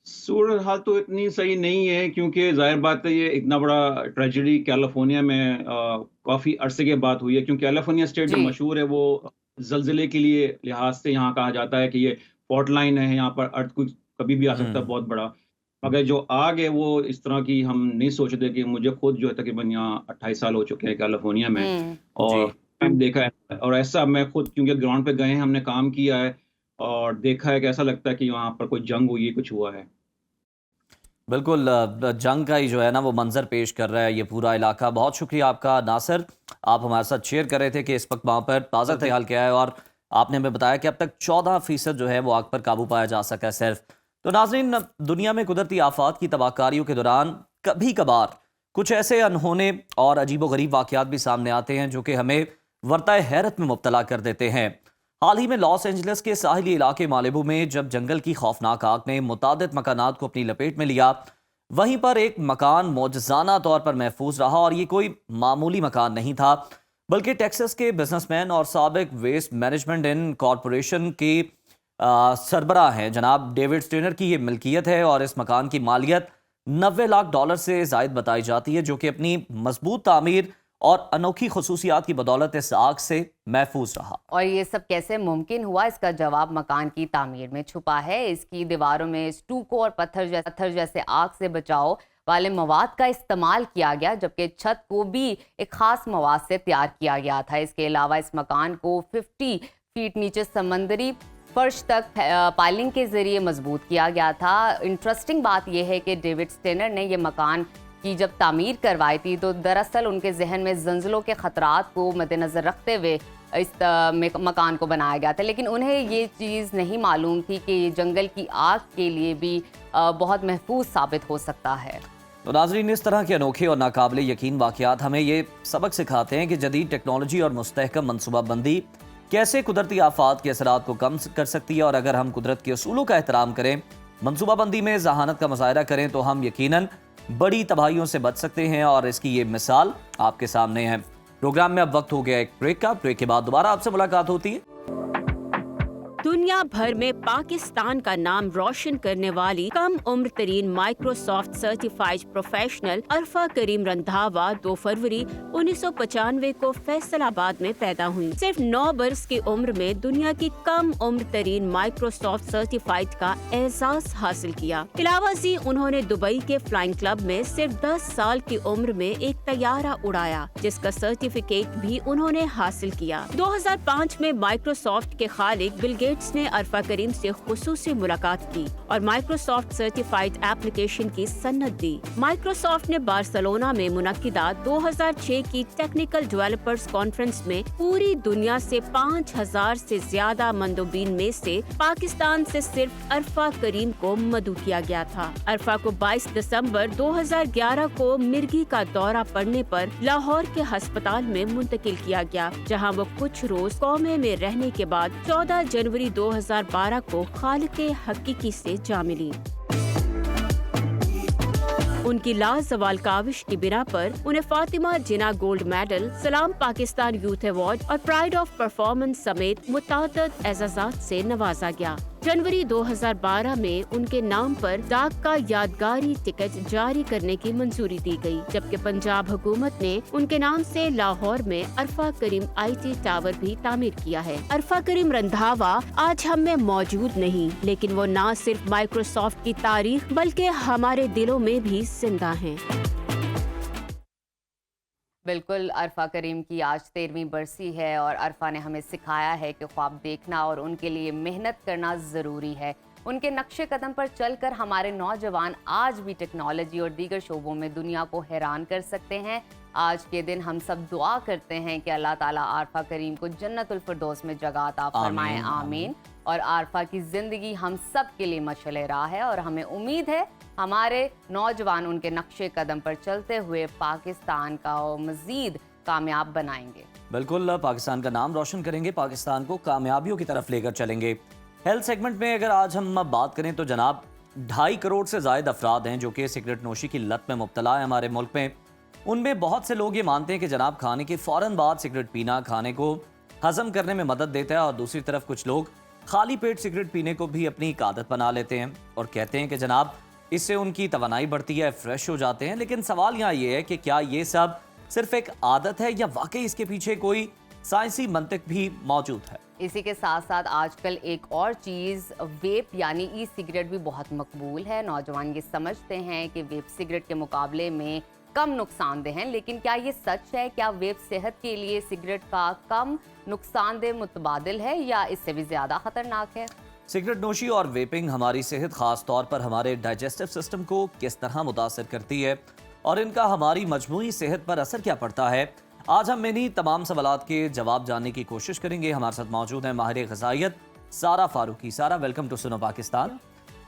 सूरत हाल तो इतनी सही नहीं है, क्योंकि जाहिर बात है ये इतना बड़ा ट्रेजेडी कैलिफोर्निया में काफी अरसे के बाद हुई है, क्योंकि कैलिफोर्निया स्टेट जो जी। मशहूर है वो जलजिले के लिए लिहाज से यहाँ कहा जाता है कि ये फॉल्ट लाइन है, यहाँ पर अर्थक्वेक कभी भी आ सकता है बहुत बड़ा। मगर जो आग है वो इस तरह की हम नहीं सोचते। कि मुझे खुद जो है तकरीबन यहाँ 28 साल हो चुके हैं कैलिफोर्निया में, हम्म। और जी। मैंने देखा है, और ऐसा मैं खुद क्योंकि ग्राउंड पे गए हैं, हमने काम किया है और देखा है कि ऐसा लगता है कि वहाँ पर कोई जंग हुई है, कुछ हुआ है। बिल्कुल जंग का ही जो है ना वो मंजर पेश कर रहा है ये पूरा इलाका। बहुत शुक्रिया आपका नासिर, आप हमारे साथ शेयर कर रहे थे कि इस वक्त वहाँ पर ताज़ा हाल क्या है, और आपने हमें बताया कि अब तक 14% जो है वो आग पर काबू पाया जा सका है सिर्फ। तो नाज़रीन, दुनिया में कुदरती आफात की तबाहकारियों के दौरान कभी कभार कुछ ऐसे अनहोने और अजीबोगरीब वाक़यात भी सामने आते हैं जो कि हमें वर्ताए हैरत में मुब्तला कर देते हैं। हाल ही में लॉस एंजलिस के साहिली इलाके मालिबू में जब जंगल की खौफनाक आग ने मुतादिद मकानात को अपनी लपेट में लिया, वहीं पर एक मकान मौजज़ाना तौर पर महफूज रहा, और ये कोई मामूली मकान नहीं था, बल्कि टेक्सास के बिजनेसमैन और साबिक वेस्ट मैनेजमेंट इन कॉरपोरेशन के सरबराह हैं जनाब डेविड स्टेनर की ये मिल्कियत है, और इस मकान की मालियत $90 लाख से जायद बताई जाती है, जो कि अपनी मजबूत तामीर और अनोखी खसूसियात की बदौलत इस आग से महफूज रहा। और ये सब कैसे मुमकिन हुआ, इसका जवाब मकान की तामीर में छुपा है। इसकी दीवारों में स्टूको और पत्थर जैसे आग से बचाव वाले मवाद का इस्तेमाल किया गया, जबकि छत को भी एक खास मवाद से तैयार किया गया था। इसके अलावा इस मकान को 50 फीट नीचे समंदरी फर्श तक पाइलिंग के जरिए मजबूत किया गया था। इंटरेस्टिंग बात यह है कि डेविड स्टेनर ने यह मकान की जब तामीर करवाई थी तो दरअसल उनके जहन में जंजलों के खतरात को मद्देनजर रखते हुए इस मकान को बनाया गया था, लेकिन उन्हें ये चीज़ नहीं मालूम थी कि ये जंगल की आग के लिए भी बहुत महफूज साबित हो सकता है। तो नाजरीन, इस तरह के अनोखे और नाकाबिले यकीन वाक़यात हमें ये सबक सिखाते हैं कि जदीद टेक्नोलॉजी और मुस्तहकम मनसूबाबंदी कैसे कुदरती आफात के असरात को कम कर सकती है, और अगर हम कुदरत के असूलों का एहतराम करें, मनसूबाबंदी में जहानत का मुजाहरा करें, तो हम यकीनन बड़ी तबाहियों से बच सकते हैं। और इसकी ये मिसाल आपके सामने है। प्रोग्राम में अब वक्त हो गया एक ब्रेक का। ब्रेक के बाद दोबारा आपसे मुलाकात होती है। दुनिया भर में पाकिस्तान का नाम रोशन करने वाली कम उम्र तरीन माइक्रोसॉफ्ट सर्टिफाइड प्रोफेशनल अरफा करीम रंधावा 2 फरवरी 1995 को फैसलाबाद में पैदा हुई। सिर्फ 9 बरस की उम्र में दुनिया की कम उम्र तरीन माइक्रोसॉफ्ट सर्टिफाइड का एजाज हासिल किया। इलावाजी उन्होंने दुबई के फ्लाइंग क्लब में सिर्फ 10 साल की उम्र में एक तैयारा उड़ाया, जिसका सर्टिफिकेट भी उन्होंने हासिल किया। 2005 में माइक्रोसॉफ्ट के खालिक बिल गेट्स ने अरफा करीम से खुसूसी मुलाकात की और माइक्रोसॉफ्ट सर्टिफाइड एप्लीकेशन की सन्नत दी। माइक्रोसॉफ्ट ने बार्सिलोना में मुनक्किदा 2006 की टेक्निकल डेवलपर्स कॉन्फ्रेंस में पूरी दुनिया से 5000 से ज्यादा मंदोबीन में से पाकिस्तान से सिर्फ अरफा करीम को मदऊ किया गया था। अरफा को 22 दिसंबर 2011 को मिर्गी का दौरा पड़ने पर लाहौर के अस्पताल में मुंतकिल किया गया, जहां वो कुछ रोज कोमे में रहने के बाद 14 जनवरी 2012 को खालिके हकीकी से जा मिली। उनकी लाजवाल काविश की बिना पर उन्हें फातिमा जिना गोल्ड मेडल, सलाम पाकिस्तान यूथ अवार्ड और प्राइड ऑफ परफॉर्मेंस समेत मुताद्दद एजाज़ात से नवाजा गया। जनवरी 2012 में उनके नाम पर डाक का यादगारी टिकट जारी करने की मंजूरी दी गई, जबकि पंजाब हुकूमत ने उनके नाम से लाहौर में अरफा करीम IT टावर भी तामीर किया है। अरफा करीम रंधावा आज हम में मौजूद नहीं, लेकिन वो न सिर्फ माइक्रोसॉफ्ट की तारीख बल्कि हमारे दिलों में भी जिंदा हैं। बिल्कुल, अरफा करीम की आज 13वीं बरसी है और अरफा ने हमें सिखाया है कि ख्वाब देखना और उनके लिए मेहनत करना ज़रूरी है। उनके नक्शे कदम पर चलकर हमारे नौजवान आज भी टेक्नोलॉजी और दीगर शोबों में दुनिया को हैरान कर सकते हैं। आज के दिन हम सब दुआ करते हैं कि अल्लाह ताला आरफा करीम को जन्नतुल फिरदौस में जगह अता फरमाए, आमीन। और आरफा की जिंदगी हम सब के लिए मशअल राह है और हमें उम्मीद है हमारे नौजवान उनके नक्शे कदम पर चलते हुए पाकिस्तान का मजीद कामयाब बनाएंगे। बिल्कुल, पाकिस्तान का नाम रोशन करेंगे, पाकिस्तान को कामयाबियों की तरफ लेकर चलेंगे। हेल्थ सेगमेंट में अगर आज हम बात करें तो जनाब 2.5 करोड़ से ज़ायद अफराद हैं जो कि सिगरेट नोशी की लत में मुब्तला है हमारे मुल्क में। उनमें बहुत से लोग ये मानते हैं कि जनाब खाने के फ़ौरन बाद सिगरेट पीना खाने को हज़म करने में मदद देता है, और दूसरी तरफ कुछ लोग खाली पेट सिगरेट पीने को भी अपनी एक आदत बना लेते हैं और कहते हैं कि जनाब इससे उनकी तवानाई बढ़ती है, फ्रेश हो जाते हैं। लेकिन सवाल यहाँ ये है कि क्या ये सब सिर्फ एक आदत है या वाकई इसके पीछे कोई साइंसी मंतिक भी मौजूद है? इसी के साथ साथ आजकल एक और चीज़ वेप यानी ई सिगरेट भी बहुत मकबूल है। नौजवान ये समझते हैं कि वेप सिगरेट के मुकाबले में कम नुकसानदेह हैं, लेकिन क्या ये सच है? क्या वेप सेहत के लिए सिगरेट का कम नुकसानदेह मुतबादिल है या इससे भी ज़्यादा खतरनाक है? सिगरेट नोशी और वेपिंग हमारी सेहत, खास तौर पर हमारे डाइजेस्टिव सिस्टम को किस तरह मुतासर करती है और इनका हमारी मजमूई सेहत पर असर क्या पड़ता है, आज हम इन्हीं तमाम सवालात के जवाब जानने की कोशिश करेंगे। हमारे साथ मौजूद है माहिर ग़िज़ाइयत सारा फारूकी। सारा, वेलकम टू सुनो पाकिस्तान।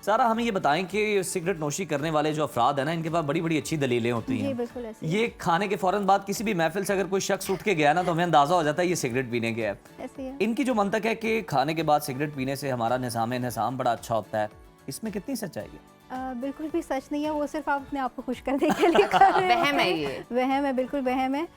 सारा, हमें ये बताएं कि सिगरेट नोशी करने वाले जो अफराद हैं ना, इनके पास बड़ी बड़ी अच्छी दलीलें होती हैं। बिल्कुल ऐसे ये खाने के फौरन बाद किसी भी महफिल से अगर कोई शख्स उठ के गया ना तो हमें अंदाजा हो जाता है ये सिगरेट पीने गया है। ऐसे ही है। इनकी जो मंतक है कि खाने के बाद सिगरेट पीने से हमारा निज़ाम बड़ा अच्छा होता है, इसमें कितनी सच्चाई है? बिल्कुल भी सच नहीं है, वो सिर्फ आप अपने आप को खुश करने के लिए कर रहे हैं। वहम है ये। वहम है, बिल्कुल वहम है।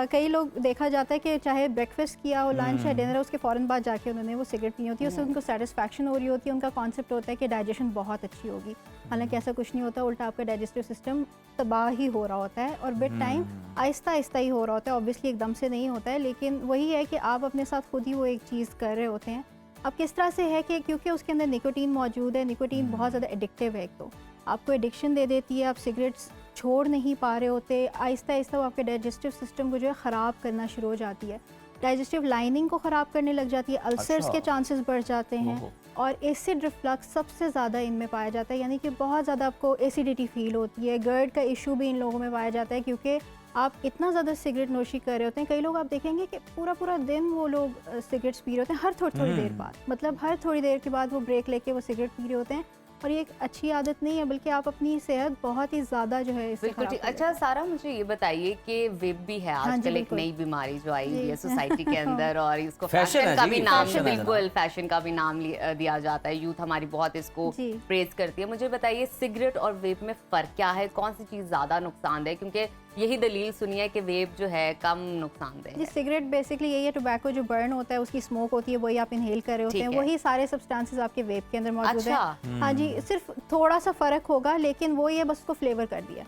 कई लोग देखा जाता है कि चाहे ब्रेकफास्ट किया हो, लंच या डिनर, उसके फ़ौरन बाद जाके उन्होंने वो सिगरेट पी होती है, उससे उनको सेटिस्फैक्शन हो रही होती है। उनका कॉन्सेप्ट होता है कि डाइजेशन बहुत अच्छी होगी, हालांकि ऐसा कुछ नहीं होता। उल्टा आपका डाइजेस्टिव सिस्टम तबाह ही हो रहा होता है और विद टाइम आहिस्ता आहिस्ता ही हो रहा होता है। ऑब्वियसली एकदम से नहीं होता है, लेकिन वही है कि आप अपने साथ खुद ही वो एक चीज़ कर रहे होते हैं। अब किस तरह से है कि क्योंकि उसके अंदर निकोटीन मौजूद है, निकोटीन बहुत ज़्यादा एडिक्टिव है। एक तो आपको एडिक्शन दे देती है, आप सिगरेट्स छोड़ नहीं पा रहे होते, आहिस्ता आहिस्ता वो आपके डाइजेस्टिव सिस्टम को जो है ख़राब करना शुरू हो जाती है, डाइजेस्टिव लाइनिंग को ख़राब करने लग जाती है, अल्सर्स के चांसेस बढ़ जाते हैं और एसिड रिफ्लक्स सबसे ज़्यादा इनमें पाया जाता है, यानी कि बहुत ज़्यादा आपको एसिडिटी फील होती है। गर्ड का इशू भी इन लोगों में पाया जाता है क्योंकि आप इतना ज़्यादा सिगरेट नोशी कर रहे होते हैं। कई लोग आप देखेंगे कि पूरा पूरा दिन वो लोग सिगरेट्स पी रहे होते हैं, हर थोड़ी देर बाद, मतलब हर थोड़ी देर के बाद वो ब्रेक लेके वो सिगरेट पी रहे होते हैं। और ये एक अच्छी आदत नहीं है, बल्कि आप अपनी सेहत बहुत ही ज़्यादा जो है इससे बिल्कुल खराब ठीक। कर अच्छा सारा, मुझे ये बताइए कि वेब भी है हाँ जी, आजकल एक बिल्कुल। नई बीमारी जो आई हुई है जी। सोसाइटी के अंदर और इसको फैशन है फैशन का जी, भी नाम, फैशन है बिल्कुल फैशन का भी नाम दिया जाता है। यूथ हमारी बहुत इसको जी। प्रेज करती है। मुझे बताइए सिगरेट और वेप में फ़र्क क्या है? कौन सी चीज़ ज़्यादा नुकसानदेह है? क्योंकि यही दलील सुनी है कि वेप जो है कम नुकसानदेह जी। है। सिगरेट बेसिकली यही है, टोबैको जो बर्न होता है उसकी स्मोक होती है, वही आप इनहेल कर रहे होते ठीक हैं, है। वही सारे सब्सटेंसेस आपके वेप के अंदर मौजूद अच्छा। हैं। हाँ जी, सिर्फ थोड़ा सा फ़र्क होगा, लेकिन वो ये बस उसको फ्लेवर कर दिया,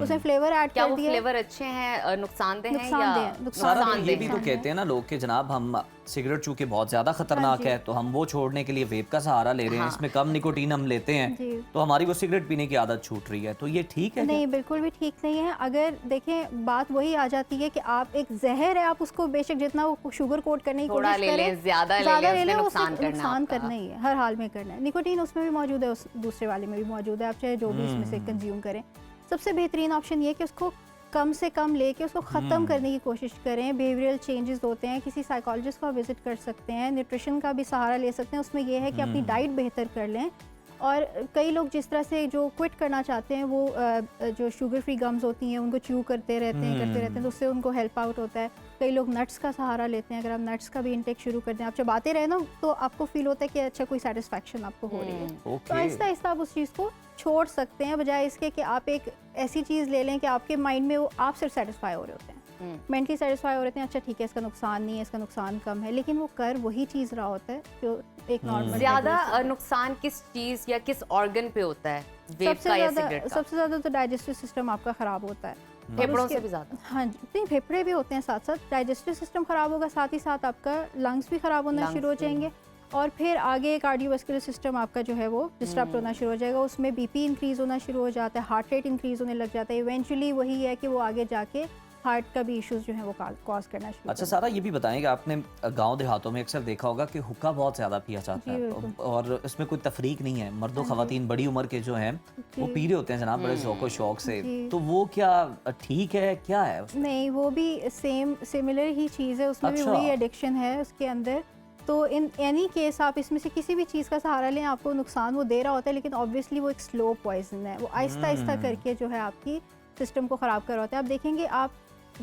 उसमें फ्लेवर ऐड क्या कर वो दिया। फ्लेवर अच्छे हैं, नुकसानदेह हैं या नुकसानदेह सारा, तो ये नुकसानदेह भी हैं? तो कहते हैं ना लोग कि जनाब हम सिगरेट चूंकि बहुत ज्यादा खतरनाक है तो हम वो छोड़ने के लिए वेप का सहारा ले रहे हैं, इसमें कम निकोटीन हम लेते हैं जी। तो हमारी वो सिगरेट पीने की आदत छूट रही है, तो ये ठीक है? नहीं, बिल्कुल भी ठीक नहीं है। अगर देखें, बात वही आ जाती है कि आप एक जहर है, आप उसको बेशक जितना वो शुगर कोट करने की थोड़ा कोशिश ले लें, करें, ज़्यादा ले लें, उसमें नुकसान करना है नुकसान आपका। करना ही है, हर हाल में करना है। निकोटीन उसमें भी मौजूद है, उस दूसरे वाले में भी मौजूद है, आप चाहे जो भी इसमें से कंज्यूम करें। सबसे बेहतरीन ऑप्शन ये है कि उसको कम से कम लेके उसको ख़त्म करने की कोशिश करें। बिहेवियरल चेंजेस होते हैं, किसी साइकोलॉजिस्ट को आप विजिट कर सकते हैं, न्यूट्रिशन का भी सहारा ले सकते हैं। उसमें यह है कि अपनी डाइट बेहतर कर लें। और कई लोग जिस तरह से जो क्विट करना चाहते हैं, वो जो शुगर फ्री गम्स होती हैं उनको च्यू करते रहते हैं, तो उससे उनको हेल्प आउट होता है। कई लोग नट्स का सहारा लेते हैं, अगर आप नट्स का भी इंटेक शुरू कर दें, आप चबाते रहे ना, तो आपको फील होता है कि अच्छा कोई सेटिस्फैक्शन आपको हो रही है। तो आहिस्ता आहिस्ता आप उस चीज़ को छोड़ सकते हैं, बजाय इसके कि आप एक ऐसी चीज़ ले लें कि आपके माइंड में वो आप सिर्फ सेटिस्फाई हो रहे होते हैं, मेंटली सेटिस्फाई हो रहे हैं। अच्छा ठीक है, इसका नुकसान नहीं है, इसका नुकसान कम है, लेकिन वो कर वही चीज़ रहा होता है जो एक नॉर्मल। ज्यादा नुकसान किस चीज या किस ऑर्गन पे होता है वेप का या सिगरेट का? सबसे ज़्यादा तो डाइजेस्टिव सिस्टम आपका ख़राब होता है, फेफड़ों से भी ज्यादा? हाँ जी, नहीं, फेफड़े भी होते हैं साथ साथ, डाइजेस्टिव सिस्टम ख़राब होगा, साथ ही साथ आपका लंग्स भी ख़राब होना शुरू हो जाएंगे और फिर आगे कार्डियोवास्कुलर सिस्टम आपका जो है वो डिस्टर्ब होना शुरू हो जाएगा। उसमें बीपी इंक्रीज़ होना शुरू हो जाता है, हार्ट रेट इंक्रीज़ होने लग जाता है। इवेंचुअली वही है कि वो आगे जाके हार्ट का भी इश्यूज जो है वो कॉज करना शुरू अच्छा कर सारा, ये भी बताएं कि आपने गांव देहातों में अक्सर देखा होगा कि हुक्का बहुत ज़्यादा पिया जाता जी, है बिल्कुल। और इसमें कोई तफरीक नहीं है, मर्दों खवातीन बड़ी उम्र के जो हैं वो जी। पी रहे होते हैं जनाब बड़े ज़ौक़ व शौक से, जी। तो वो क्या ठीक है, क्या है उसमें? नहीं, वो भी सिमिलर ही चीज़ है, उसमें भी अच्छा। वही एडिक्शन है उसके अंदर। तो इन एनी केस आप इसमें से किसी भी चीज़ का सहारा लें, आपको नुकसान वो दे रहा होता है, लेकिन ऑब्वियसली वो एक स्लो पॉइजन है, वो आहिस्ता आहिस्ता करके जो है आपकी सिस्टम को ख़राब कर रहा होता है। आप देखेंगे, आप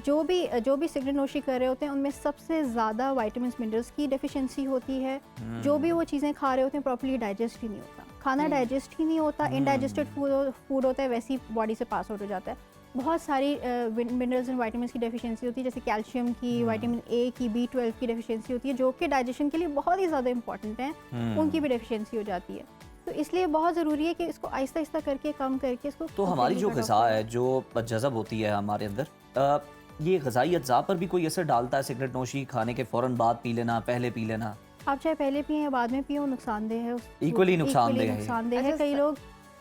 जो भी सिगरेट नोशी कर रहे होते हैं उनमें सबसे ज़्यादा विटामिन मिनरल्स की डेफिशिएंसी होती है। जो भी वो चीज़ें खा रहे होते हैं प्रॉपर्ली डाइजेस्ट ही नहीं होता, खाना डाइजेस्ट ही नहीं होता, इनडाइजेस्टेड फूड होता है, वैसे ही बॉडी से पास आउट हो जाता है। बहुत सारी मिनरल्स एंड विटामिन की डेफिशिएंसी होती है, जैसे कैल्शियम की, विटामिन ए की, B12 की डेफिशिएंसी होती है, जो कि डाइजेशन के लिए बहुत ही ज़्यादा इंपॉर्टेंट है, उनकी भी डेफिशिएंसी हो जाती है। तो इसलिए बहुत ज़रूरी है कि इसको आहिस्ता आहिस्ता करके कम करके इसको तो हमारी जो completely cut ग़िज़ा off है, जो जज़ब होती है हमारे अंदर, ये ग़िज़ाई अज्जा पर भी कोई असर डालता है? सिगरेट नोशी खाने के फ़ौरन बाद पी लेना, पहले पी लेना? आप चाहे पहले पिए या बाद में पिए, वो नुकसानदेह है। Equally नुकसानदेह है। नुकसानदेह है। अच्छा, कई लोग,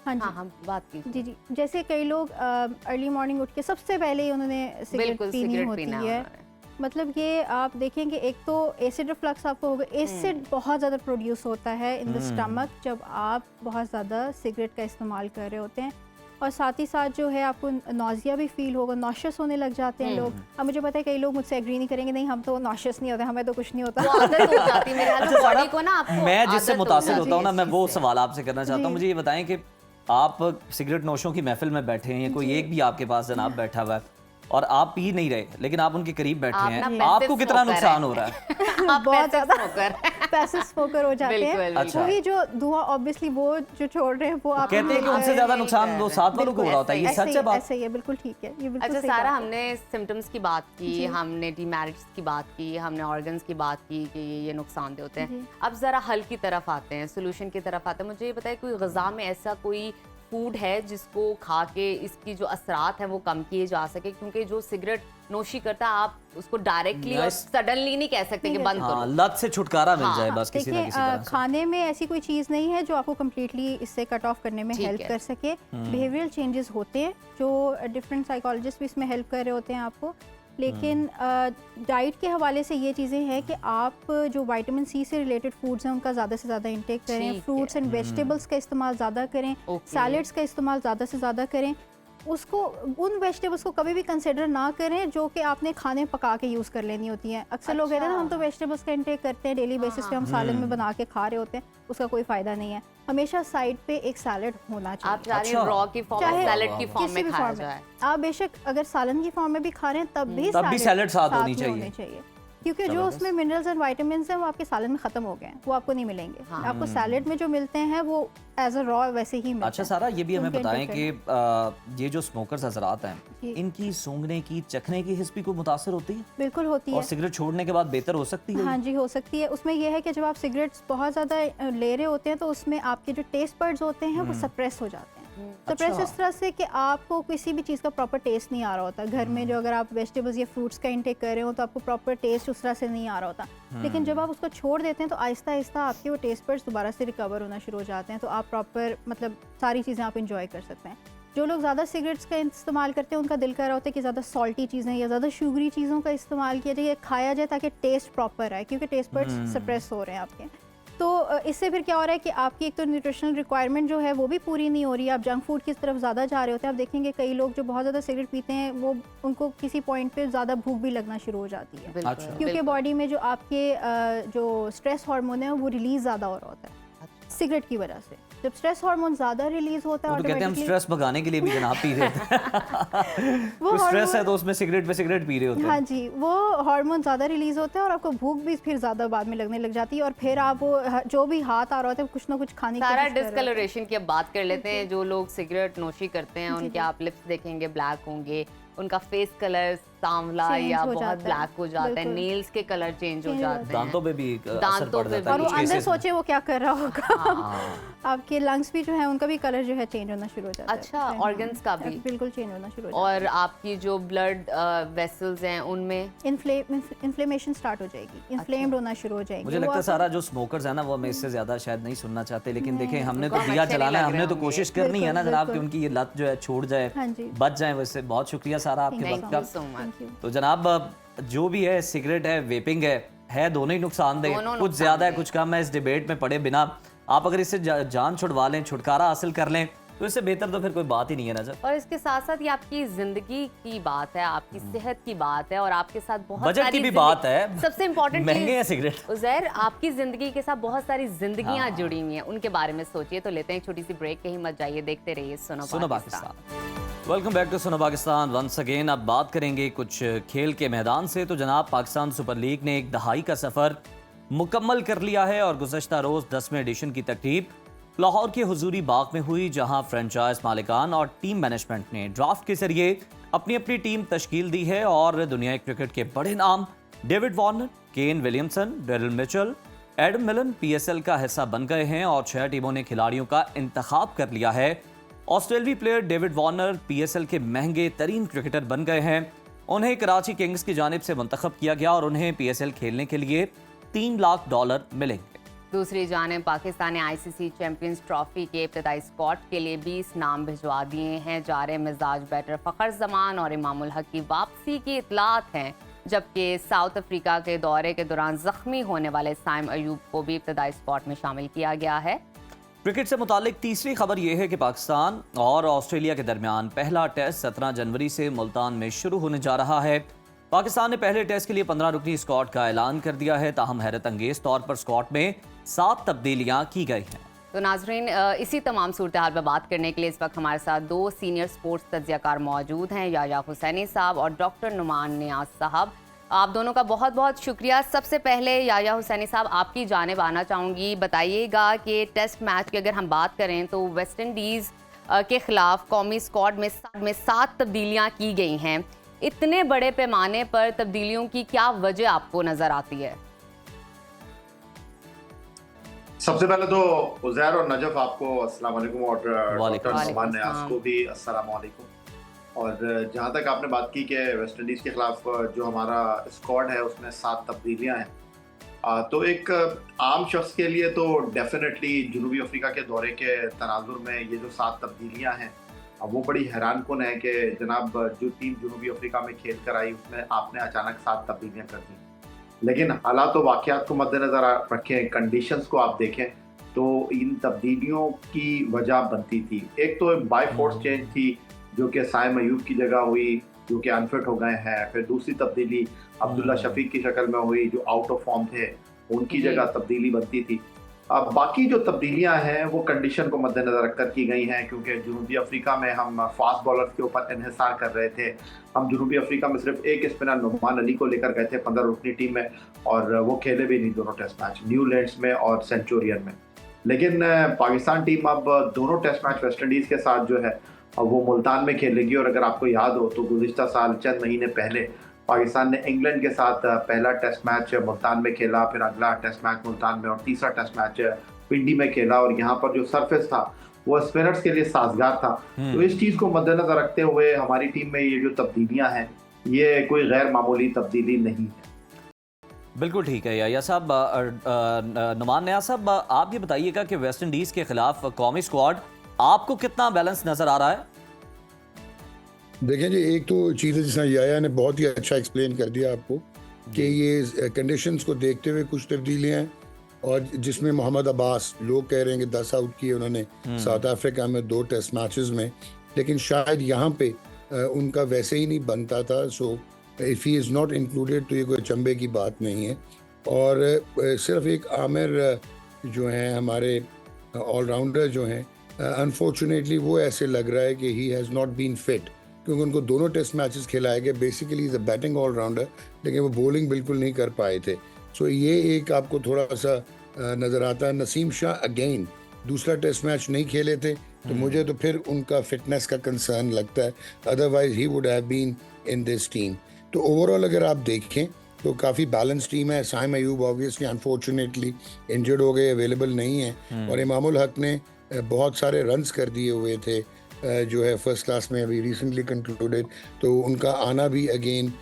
हाँ जी, हाँ हाँ, बात कीजिए। जी जी, जैसे कई लोग अर्ली मॉर्निंग उठ के सबसे पहले ही उन्होंने सिगरेट बिल्कुल, पीनी सिगरेट होती पीना है। उन्होंने। मतलब ये आप देखेंगे, एक तो एसिड रिफ्लक्स आपको होगा, एसिड बहुत ज़्यादा प्रोड्यूस होता है इन द स्टमक जब आप बहुत ज़्यादा सिगरेट का इस्तेमाल कर रहे होते हैं, और साथ ही साथ जो है आपको नौजिया भी फील होगा, नॉशियस होने लग जाते हैं लोग। अब मुझे पता है कई लोग मुझसे एग्री नहीं करेंगे, नहीं हम तो नॉशियस नहीं होते, हमें तो कुछ नहीं होता। वो आदत हो जाती है मेरे ख्याल में बॉडी को ना, आपको मैं जिससे आदत हो मुतासिर जाती होता हूँ ना, है मैं इस वो चीज़ से। सवाल आपसे करना चाहता हूँ। जी। मुझे ये बताएं कि आप सिगरेट नोशों की महफिल में बैठे हैं, कोई एक भी आपके पास जनाब बैठा हुआ है और आप पी नहीं रहे, लेकिन आप उनके करीब बैठे आप हैं, ना आपको passive कितना smoker नुकसान हैं। हो रहा है? आप बहुत पैसे ज़्यादा स्मोकर पैसे स्मोकर हो जाते बिल्कुल, हैं। अच्छा। वही जो धुआं ऑब्वियसली वो जो छोड़ रहे हैं वो आप कहते हैं कि उनसे ज्यादा नुकसान वो साथ वालों को हो रहा होता है, ये सच है बात? ऐसे ही है, बिल्कुल ठीक है, ये बिल्कुल अच्छा सही सारा, बात है। हमने सिम्टम्स की बात की, जी। हमने डीमेरिट्स की बात की, हमने ऑर्गन्स की बात की कि ये नुकसानदेह होते हैं। जी। अब ज़रा हल की तरफ आते हैं, सोल्यूशन की तरफ आते हैं। मुझे ये बताइए, कोई ग़िज़ा में ऐसा कोई फूड है जिसको खा के इसकी जो असरात हैं वो कम किए जा सके? क्योंकि जो सिगरेट नोशी करता है, आप उसको डायरेक्टली और सडनली नहीं कह सकते कि बंद हाँ, करो। लत से छुटकारा मिल हाँ, जाए बस किसी ना देखिए, किसी तरह से। खाने में ऐसी कोई चीज़ नहीं है जो आपको कम्प्लीटली इससे कट ऑफ करने में ठीक हेल्प है। कर सके। बिहेवियरल चेंजेस होते हैं जो डिफरेंट साइकोलॉजिस्ट भी इसमें हेल्प कर रहे होते हैं आपको, लेकिन डाइट के हवाले से ये चीज़ें हैं कि आप जो विटामिन सी से रिलेटेड फूड्स हैं उनका ज़्यादा से ज़्यादा इंटेक ठीक करें, है। फ्रूट्स एंड वेजिटेबल्स का इस्तेमाल ज़्यादा करें, ओके। सैलड्स का इस्तेमाल ज़्यादा से ज़्यादा करें। उसको उन वेजिटेबल्स को कभी भी कंसिडर ना करें जो कि आपने खाने पका के यूज़ कर लेनी होती हैं। अक्सर लोग कहते हैं ना, हम तो वेजिटेबल्स का इंटेक करते हैं डेली बेसिस पे, हम सालन में बना के खा रहे होते हैं, उसका कोई फ़ायदा नहीं है। हमेशा साइड पे एक सैलड होना आप चाहिए, चाह रही अच्छा। रॉ की फॉर्म में, चाहे सैलेड की फॉर्म किसी में भी खाया फॉर्म जाए। में। आप बेशक अगर सालन की फॉर्म में भी खा रहे हैं तब भी तब भी सैलड साथ होनी में चाहिए। चाहिए, क्योंकि जो जबरदस्त। उसमें मिनरल्स एंड विटामिन्स हैं वो आपके सालन में ख़त्म हो गए हैं, वो आपको नहीं मिलेंगे। हाँ। आपको सैलड में जो मिलते हैं वो एज अ रॉ वैसे ही मिलते अच्छा हैं। सारा, ये भी हमें उनके बताएं इंटेक कि ये जो स्मोकर्स हजरात हैं, जी। इनकी सूंघने की, चखने की हिस्स भी कोई मुतासर होती है? बिल्कुल होती और है। सिगरेट छोड़ने के बाद बेहतर हो सकती है? हाँ जी, हो सकती है। उसमें यह है कि जब आप सिगरेट्स बहुत ज़्यादा ले रहे होते हैं तो उसमें आपके जो टेस्ट बड्स होते हैं वो सप्रेस हो जाते हैं। सप्रेस अच्छा। इस तरह से कि आपको किसी भी चीज़ का प्रॉपर टेस्ट नहीं आ रहा होता। घर में जो अगर आप वेजिटेबल्स या फ्रूट्स का इंटेक कर रहे हो तो आपको प्रॉपर टेस्ट उस तरह से नहीं आ रहा होता, लेकिन जब आप उसको छोड़ देते हैं तो आहिस्ता आहिस्ता आपके वो टेस्ट बड्स दोबारा से रिकवर होना शुरू हो जाते हैं, तो आप प्रॉपर मतलब सारी चीज़ें आप इंजॉय कर सकते हैं। जो लोग ज़्यादा सिगरेट्स का इस्तेमाल करते हैं उनका दिल कर रहा होता है कि ज़्यादा सॉल्टी चीज़ें या ज़्यादा शुगरी चीज़ों का इस्तेमाल किया जाए या खाया जाए ताकि टेस्ट प्रॉपर आए, क्योंकि टेस्ट बड्स सप्रेस हो रहे हैं आपके। तो इससे फिर क्या हो रहा है कि आपकी एक तो न्यूट्रिशनल रिक्वायरमेंट जो है वो भी पूरी नहीं हो रही है, आप जंक फूड की तरफ ज़्यादा जा रहे होते हैं। आप देखेंगे कई लोग जो बहुत ज़्यादा सिगरेट पीते हैं वो उनको किसी पॉइंट पे ज़्यादा भूख भी लगना शुरू हो जाती है, बिल्कुल, अच्छा। क्योंकि बिल्कुल। बॉडी में जो आपके जो स्ट्रेस हार्मोन है वो रिलीज़ ज़्यादा हो रहा होता है सिगरेट की वजह से। जब स्ट्रेस हार्मोन ज़्यादा रिलीज़ होता है वो तो कहते हैं हम automatically- स्ट्रेस भगाने के लिए भी जनाब पी रहे हैं। वो स्ट्रेस है हार्मोन- तो उसमें सिगरेट पे सिगरेट पी रहे होते हाँ हैं। जी, वो हार्मोन ज़्यादा रिलीज़ होता है और आपको भूख भी फिर ज़्यादा बाद में लगने लग जाती है, और फिर आप वो जो भी हाथ आ रहा होता है कुछ ना कुछ खाने की सारा कोशिश कर रहे होते हैं। डिस्कलरेशन की अब बात कर लेते हैं। जो लोग सिगरेट नोशी करते हैं उनके आप लिप्स देखेंगे ब्लैक होंगे, उनका फेस कलर सांवला Change या हो बहुत जाता है, ब्लैक हो जाता है, बिल्कुल। नेल्स के कलर चेंज हो Change हो जाते हैं, दांतों पे भी असर दांतों पड़ पे जाता है और वो कुछ अंदर केसेस में। सोचे वो क्या कर रहा होगा। हाँ। आपके लंग्स भी जो है उनका भी कलर जो है चेंज होना शुरू हो जाता है। अच्छा, हाँ, organs का भी? बिल्कुल चेंज होना शुरू हो और आपकी जो ब्लड वेसल्स हैं उनमें जाता है। इन्फ्लेमेशन स्टार्ट हो जाएगी, इन्फ्लेम्ड होना शुरू हो जाएगी। मुझे वो लगता है आपको- सारा जो स्मोकर्स है ना वो हमें इससे ज्यादा शायद नहीं सुनना चाहते, लेकिन देखें हमने तो उनको हम दिया अच्छे नहीं जलाना है, लग रहे हमने तो होंगे। कोशिश करनी है ना बिल्कुल, जनाब कि बिल्कुल। उनकी ये लत जो है छूट जाए, हाँ जी। बच जाए। वैसे बहुत शुक्रिया सारा आपके Thank वक्त you का। so much. Thank you. तो जनाब जो भी है, सिगरेट है, वेपिंग है दोनों ही नुकसानदेह, दोनों कुछ ज्यादा है नुकसानदेह। कुछ कम है। इस डिबेट में पड़े बिना आप अगर इससे जान छुड़वा लें, छुटकारा हासिल कर लें, तो इससे बेहतर तो फिर कोई बात ही नहीं है ना सर। और इसके साथ साथ ये आपकी जिंदगी की बात है, आपकी सेहत की बात है और आपके साथ बहुत बजट सारी की भी जिंदगी- बात है। सबसे इम्पोर्टेंट महंगे हैं सिगरेट। उजैर, आपकी जिंदगी के साथ बहुत सारी जिंदगियां जुड़ी हुई हैं, उनके बारे में सोचिए। तो लेते हैं एक छोटी सी ब्रेक, कहीं मत जाइए, देखते रहिए सुनो Pakistan. Welcome back to Suno Pakistan once again. अब बात करेंगे कुछ खेल के मैदान से। तो जनाब पाकिस्तान सुपर लीग ने एक दहाई का सफर मुकम्मल कर लिया है और गुज़श्ता रोज 10वें एडिशन की तकरीब लाहौर के हुजूरी बाग में हुई, जहां फ्रेंचाइज मालिकान और टीम मैनेजमेंट ने ड्राफ्ट के जरिए अपनी अपनी टीम तश्कील दी है और दुनिया क्रिकेट के बड़े नाम David Warner, Kane Williamson, Daryl Mitchell, Adam Milne PSL का हिस्सा बन गए हैं और 6 टीमों ने खिलाड़ियों का इंतखाब कर लिया है। ऑस्ट्रेलवी प्लेयर डेविड वार्नर PSL के महंगे तरीन क्रिकेटर बन गए हैं। उन्हें कराची किंग्स की जानिब से मुंतखब किया गया और उन्हें PSL खेलने के लिए $3 लाख मिलेंगे। दूसरी जानिब पाकिस्तान ने ICC चैंपियंस ट्रॉफी के इब्तदाई स्क्वाड के लिए 20 नाम भिजवा दिए हैं। जारे मिजाज बैटर फ़खर जमान और इमामुल हक की वापसी की इतलात हैं, जबकि साउथ अफ्रीका के दौरे के दौरान जख्मी होने वाले साइम अयूब को भी इब्तदाई स्क्वाड में शामिल किया गया है। क्रिकेट से मुतालिक तीसरी खबर यह है कि पाकिस्तान और ऑस्ट्रेलिया के दरमियान पहला टेस्ट 17 जनवरी से मुल्तान में शुरू होने जा रहा है। पाकिस्तान ने पहले टेस्ट के लिए 15 रुकनी स्क्वाड का ऐलान कर दिया है, ताहम हैरत अंगेज तौर पर स्क्वाड में 7 तब्दीलियां की गई हैं। तो नाजरीन, इसी तमाम सूरत हाल पर बात करने के लिए इस वक्त हमारे साथ 2 सीनियर स्पोर्ट्स तज्ज़ियाकार मौजूद हैं, याया हुसैनी साहब और डॉक्टर नुमान नियाज साहब। आप दोनों का बहुत बहुत शुक्रिया। सबसे पहले याया हुसैनी साहब, आपकी जानिब आना चाहूँगी। बताइएगा कि टेस्ट मैच की अगर हम बात करें तो वेस्ट इंडीज़ के खिलाफ कौमी स्क्वाड में 7 तब्दीलियाँ की गई हैं। इतने बड़े पैमाने पर तब्दीलियों की क्या वजह आपको नज़र आती है? सबसे पहले तो उज़ैर और नजफ आपको अस्सलाम वालेकुम और डॉक्टर वालेकुम नुमान नियाज अस्सलाम। को भी अस्सलाम वालेकुम। और जहाँ तक आपने बात की कि वेस्ट इंडीज़ के खिलाफ जो हमारा स्क्वाड है उसमें 7 तब्दीलियाँ हैं, तो एक आम शख्स के लिए तो डेफिनेटली जनूबी अफ्रीका के दौरे के तनाजुर में ये जो 7 तब्दीलियाँ हैं वो बड़ी हैरान कुन है कि जनाब जो टीम जनूबी अफ्रीका में खेल कर आई उसमें आपने अचानक 7 तब्दीलियाँ कर दी। लेकिन हालात व वाक़यात को मद्देनज़र रखें, कंडीशंस को आप देखें तो इन तब्दीलियों की वजह बनती थी। एक तो बाय फोर्स चेंज थी जो कि साइम अयूब की जगह हुई, जो कि अनफिट हो गए हैं। फिर दूसरी तब्दीली अब्दुल्ला शफीक की शक्ल में हुई, जो आउट ऑफ फॉर्म थे, उनकी जगह तब्दीली बनती थी। अब बाकी जो तब्दीलियां हैं वो कंडीशन को मद्देनजर रखकर की गई हैं, क्योंकि जनूबी अफ्रीका में हम फास्ट बॉलर्स के ऊपर इन्हिसार कर रहे थे। हम जनूबी अफ्रीका में सिर्फ एक स्पिनर नुमान अली को लेकर गए थे 15 रुकनी टीम में, और वो खेले भी नहीं दोनों टेस्ट मैच, न्यूलैंड्स में और सेंचुरियन में। लेकिन पाकिस्तान टीम अब दोनों टेस्ट मैच वेस्ट इंडीज़ के साथ जो है वो मुल्तान में खेलेगी। और अगर आपको याद हो तो गुज़िश्ता साल चंद महीने पहले पाकिस्तान ने इंग्लैंड के साथ पहला टेस्ट मैच मुल्तान में खेला, फिर अगला टेस्ट मैच मुल्तान में और तीसरा टेस्ट मैच पिंडी में खेला। और यहाँ पर जो सरफेस था वो स्पिनर्स के लिए साजगार था। तो इस चीज़ को मद्देनजर रखते हुए हमारी टीम में ये जो तब्दीलियाँ हैं ये कोई गैर मामूली तब्दीली नहीं है। बिल्कुल ठीक है याया साहब। नुमान नियाज साहब, आप ये बताइएगा कि वेस्ट इंडीज़ के खिलाफ कौमी स्क्वाड आपको कितना बैलेंस नजर आ रहा है? देखें जी, एक तो चीज़ है जिसने याया ने बहुत ही अच्छा एक्सप्लेन कर दिया आपको कि ये कंडीशंस को देखते हुए कुछ तब्दीलियाँ हैं, और जिसमें मोहम्मद अब्बास लोग कह रहे हैं कि 10 आउट किए उन्होंने साउथ अफ्रीका में 2 टेस्ट मैचेस में, लेकिन शायद यहाँ पे उनका वैसे ही नहीं बनता था। So if he is not included तो ये कोई चंबे की बात नहीं है। और सिर्फ एक आमिर जो हैं हमारे ऑलराउंडर जो हैं, अनफॉर्चुनेटली वो ऐसे लग रहा है कि he has not been fit, क्योंकि उनको दोनों टेस्ट मैचेस खिलाए गए। Basically is a batting allrounder, लेकिन वो बॉलिंग बिल्कुल नहीं कर पाए थे। सो ये एक आपको थोड़ा सा नज़र आता है। नसीम शाह अगेन दूसरा टेस्ट मैच नहीं खेले थे, तो मुझे तो फिर उनका फिटनेस का कंसर्न लगता है, otherwise he would have been in this team. तो ओवरऑल अगर आप देखें तो काफ़ी बैलेंस टीम है। Saim Ayub obviously unfortunately injured हो गए, अवेलेबल नहीं है, और इमामुल हक ने बहुत सारे रन्स कर दिए हुए थे जो है फर्स्ट क्लास में अभी रिसेंटली कंक्लूडेड, तो उनका आना भी अगेन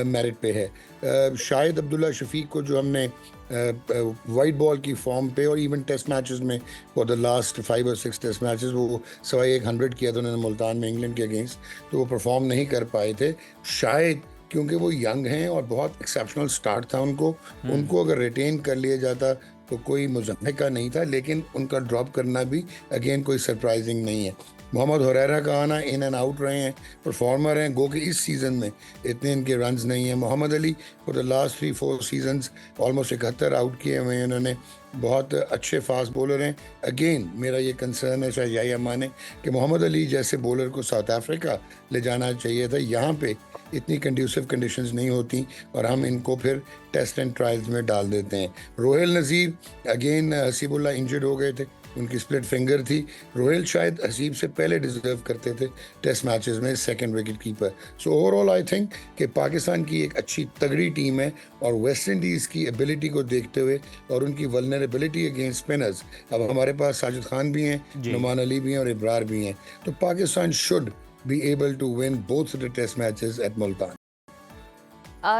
मेरिट पे है। शायद अब्दुल्ला शफीक को जो हमने वाइट बॉल की फॉर्म पे और इवन टेस्ट मैचेस में फॉर द लास्ट 5 और 6 टेस्ट मैचेस वो 100 किया था उन्होंने मुल्तान में इंग्लैंड के अगेंस्ट, तो वो परफॉर्म नहीं कर पाए थे। शायद क्योंकि वो यंग हैं और बहुत एक्सेप्शनल स्टार्ट था उनको अगर रिटेन कर लिया जाता तो कोई मुज़ाहिर का नहीं था, लेकिन उनका ड्रॉप करना भी अगेन कोई सरप्राइजिंग नहीं है। मोहम्मद हुरैरा का आना, इन एंड आउट रहे हैं, परफॉर्मर हैं, गो कि इस सीज़न में इतने इनके रन्स नहीं हैं। Mohammad Ali for the last 3-4 seasons almost 71 out किए हुए हैं उन्होंने, बहुत अच्छे फास्ट बॉलर हैं। अगेन मेरा ये कंसर्न है, शायद यही माने, कि मोहम्मद अली जैसे बॉलर को साउथ अफ्रीका ले जाना चाहिए था। यहाँ पे इतनी कंड्यूसिव कंडीशंस नहीं होती और हम इनको फिर टेस्ट एंड ट्रायल्स में डाल देते हैं। रोहेल नज़ीर, अगेन हसीबुल्लाह इंजर्ड हो गए थे, उनकी स्प्लिट फिंगर थी। रोहेल शायद हसीब से पहले डिजर्व करते थे टेस्ट मैचेस में second wicket keeper. So overall I think कि पाकिस्तान की एक अच्छी तगड़ी टीम है और वेस्ट इंडीज़ की एबिलिटी को देखते हुए और उनकी वल्नरेबिलिटी अगेंस्ट स्पिनर्स, अब हमारे पास साजिद खान भी हैं, नुमान अली भी हैं और इब्रार भी हैं, तो Pakistan should be able to win both the test matches at Multan.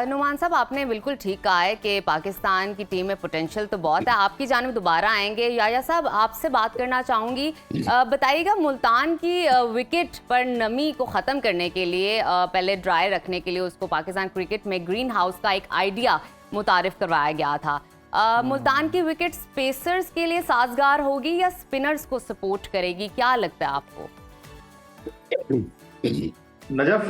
Noman साहब, आपने बिल्कुल ठीक कहा है कि पाकिस्तान की टीम में पोटेंशियल तो बहुत है। आपकी जानिब दोबारा आएंगे। याया साहब, आपसे बात करना चाहूँगी, बताइएगा मुल्तान की विकेट पर नमी को ख़त्म करने के लिए, पहले ड्राई रखने के लिए उसको पाकिस्तान क्रिकेट में ग्रीन हाउस का एक आइडिया मुतारिफ करवाया गया था। मुल्तान की विकेट स्पेसर्स के लिए साजगार होगी या स्पिनर्स को सपोर्ट करेगी, क्या लगता है आपको? नजफ,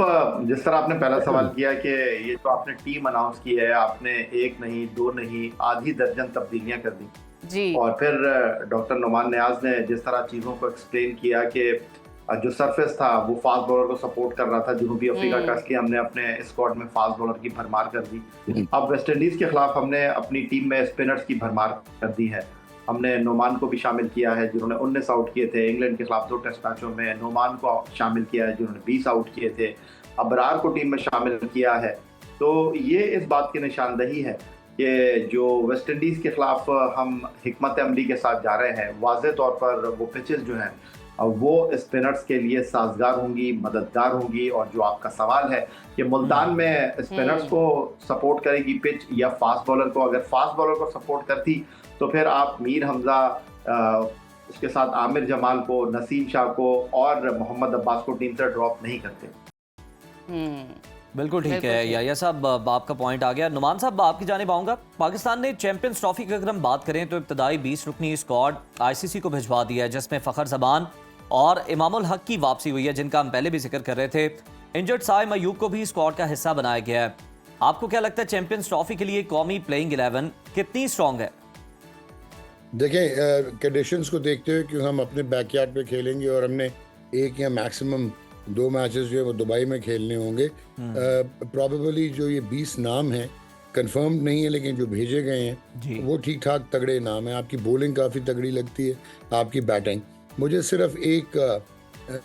जिस तरह आपने पहला सवाल किया कि ये तो आपने टीम अनाउंस की है, आपने एक नहीं, दो नहीं, आधी दर्जन तब्दीलियां कर दी जी। और फिर डॉक्टर नुमान नियाज ने जिस तरह चीज़ों को एक्सप्लेन किया कि जो सरफेस था वो फास्ट बॉलर को सपोर्ट कर रहा था जनूबी अफ्रीका का, इसलिए हमने अपने स्क्वाड में फास्ट बॉलर की भरमार कर दी। अब वेस्ट इंडीज़ के खिलाफ हमने अपनी टीम में स्पिनर्स की भरमार कर दी है। हमने नोमान को भी शामिल किया है जिन्होंने 19 आउट किए थे। इंग्लैंड के खिलाफ 2 टेस्ट मैचों में नोमान को शामिल किया है जिन्होंने 20 आउट किए थे। अबरार को टीम में शामिल किया है। तो ये इस बात की निशानदही है कि जो वेस्ट इंडीज़ के खिलाफ हम हिकमत अमली के साथ जा रहे हैं, वाज़े तौर पर वो पिचेस जो हैं वो स्पिनर्स के लिए साजगार होंगी, मददगार होंगी। और जो आपका सवाल है कि मुल्तान में स्पिनर्स को सपोर्ट करेगी पिच या फास्ट बॉलर को, अगर फास्ट बॉलर को सपोर्ट करती तो फिर आप मीर हमजा, उसके साथ आमिर जमाल को, नसीम शाह को और मोहम्मद अब्बास को टीम से ड्रॉप नहीं करते। बिल्कुल ठीक है याया साहब, आपका पॉइंट आ गया। नुमान साहब, आपकी जानिब आऊंगा। पाकिस्तान ने चैंपियंस ट्रॉफी की अगर हम बात करें तो इब्तदाई 20 रुकनी स्क्वाड आईसीसी को भिजवा दिया है, जिसमें फ़खर ज़बान और इमामुल हक की वापसी हुई है, जिनका हम पहले भी जिक्र कर रहे थे। इंजर्ड साइम अयूब को भी स्क्वाड का हिस्सा बनाया गया है। आपको क्या लगता है चैंपियंस ट्रॉफी के लिए कौमी प्लेइंग 11 कितनी स्ट्रॉन्ग है? देखें, कंडीशंस को देखते हुए कि हम अपने बैकयार्ड पे खेलेंगे और हमने एक या मैक्सिमम 2 मैचेस जो है वो दुबई में खेलने होंगे। प्रॉबेबली जो ये 20 नाम हैं कंफर्म नहीं है, लेकिन जो भेजे गए हैं वो ठीक ठाक तगड़े नाम हैं। आपकी बॉलिंग काफ़ी तगड़ी लगती है, आपकी बैटिंग। मुझे सिर्फ एक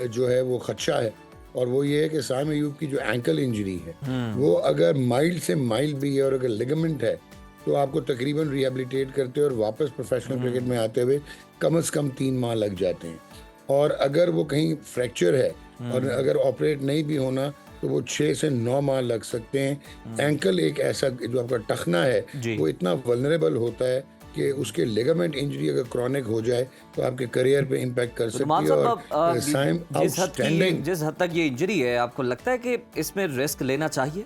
जो है वो खदशा है और वो ये है कि साइम अयूब की जो एंकल इंजरी है वो अगर माइल्ड से माइल्ड भी है और अगर लिगामेंट है तो आपको तकरीबन रिहेबिलिटेट करते और वापस प्रोफेशनल क्रिकेट में आते हुए कम से कम 3 माह लग जाते हैं। और अगर वो कहीं फ्रैक्चर है और अगर ऑपरेट नहीं भी होना तो वो 6 से 9 माह लग सकते हैं। एंकल एक ऐसा जो आपका टखना है वो इतना वल्नरेबल होता है कि उसके लिगामेंट इंजरी अगर क्रॉनिक हो जाए तो आपके करियर पे इम्पैक्ट कर सकती है। और साइम आउटस्टैंडिंग जिस हद तक ये इंजरी है, आपको लगता है कि इसमें रिस्क लेना चाहिए?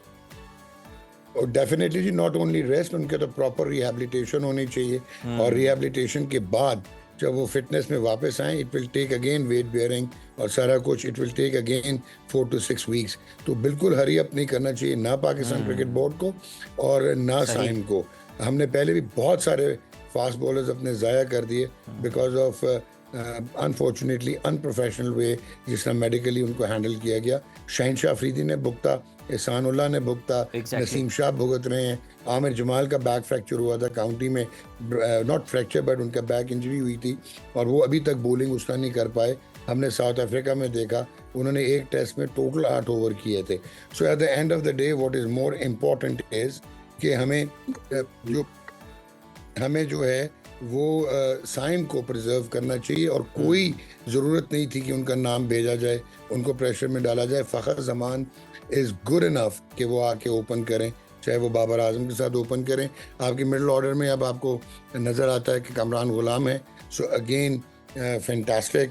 और डेफिनेटली जी, नॉट ओनली रेस्ट, उनके तो प्रॉपर रिहेबिलिटेशन होनी चाहिए और रिहेबिलिटेशन के बाद जब वो फिटनेस में वापस आए, it will take again weight bearing और सारा कुछ, it will take again 4 to 6 weeks. तो बिल्कुल हरी अप नहीं करना चाहिए ना पाकिस्तान क्रिकेट बोर्ड को और ना साइम को। हमने पहले भी बहुत सारे फास्ट बॉलर्स अपने ज़ाया कर दिए बिकॉज ऑफ अनफॉर्चुनेटली अनप्रोफेशनल वे जिस तरह मेडिकली उनको हैंडल किया गया। शहनशाह अफरीदी ने भुगता, एहसानुल्लाह ने भुगता, नसीम शाह भुगत रहे हैं। आमिर जमाल का बैक फ्रैक्चर हुआ था काउंटी में, नॉट फ्रैक्चर बट उनका बैक इंजरी हुई थी और वो अभी तक बॉलिंग उसका नहीं कर पाए। हमने साउथ अफ्रीका में देखा, उन्होंने एक टेस्ट में टोटल 8 ओवर किए थे। So at the end of the day what is more important is कि हमें जो है वो साइम को प्रिजर्व करना चाहिए और कोई ज़रूरत नहीं थी कि उनका नाम भेजा जाए, उनको प्रेशर में डाला जाए। फ़खर ज़मान इज़ गुड इनफ कि वो आके ओपन करें, चाहे वो बाबर आजम के साथ ओपन करें। आपकी मिडिल ऑर्डर में अब आपको नज़र आता है कि कमरान गुलाम है। So again fantastic.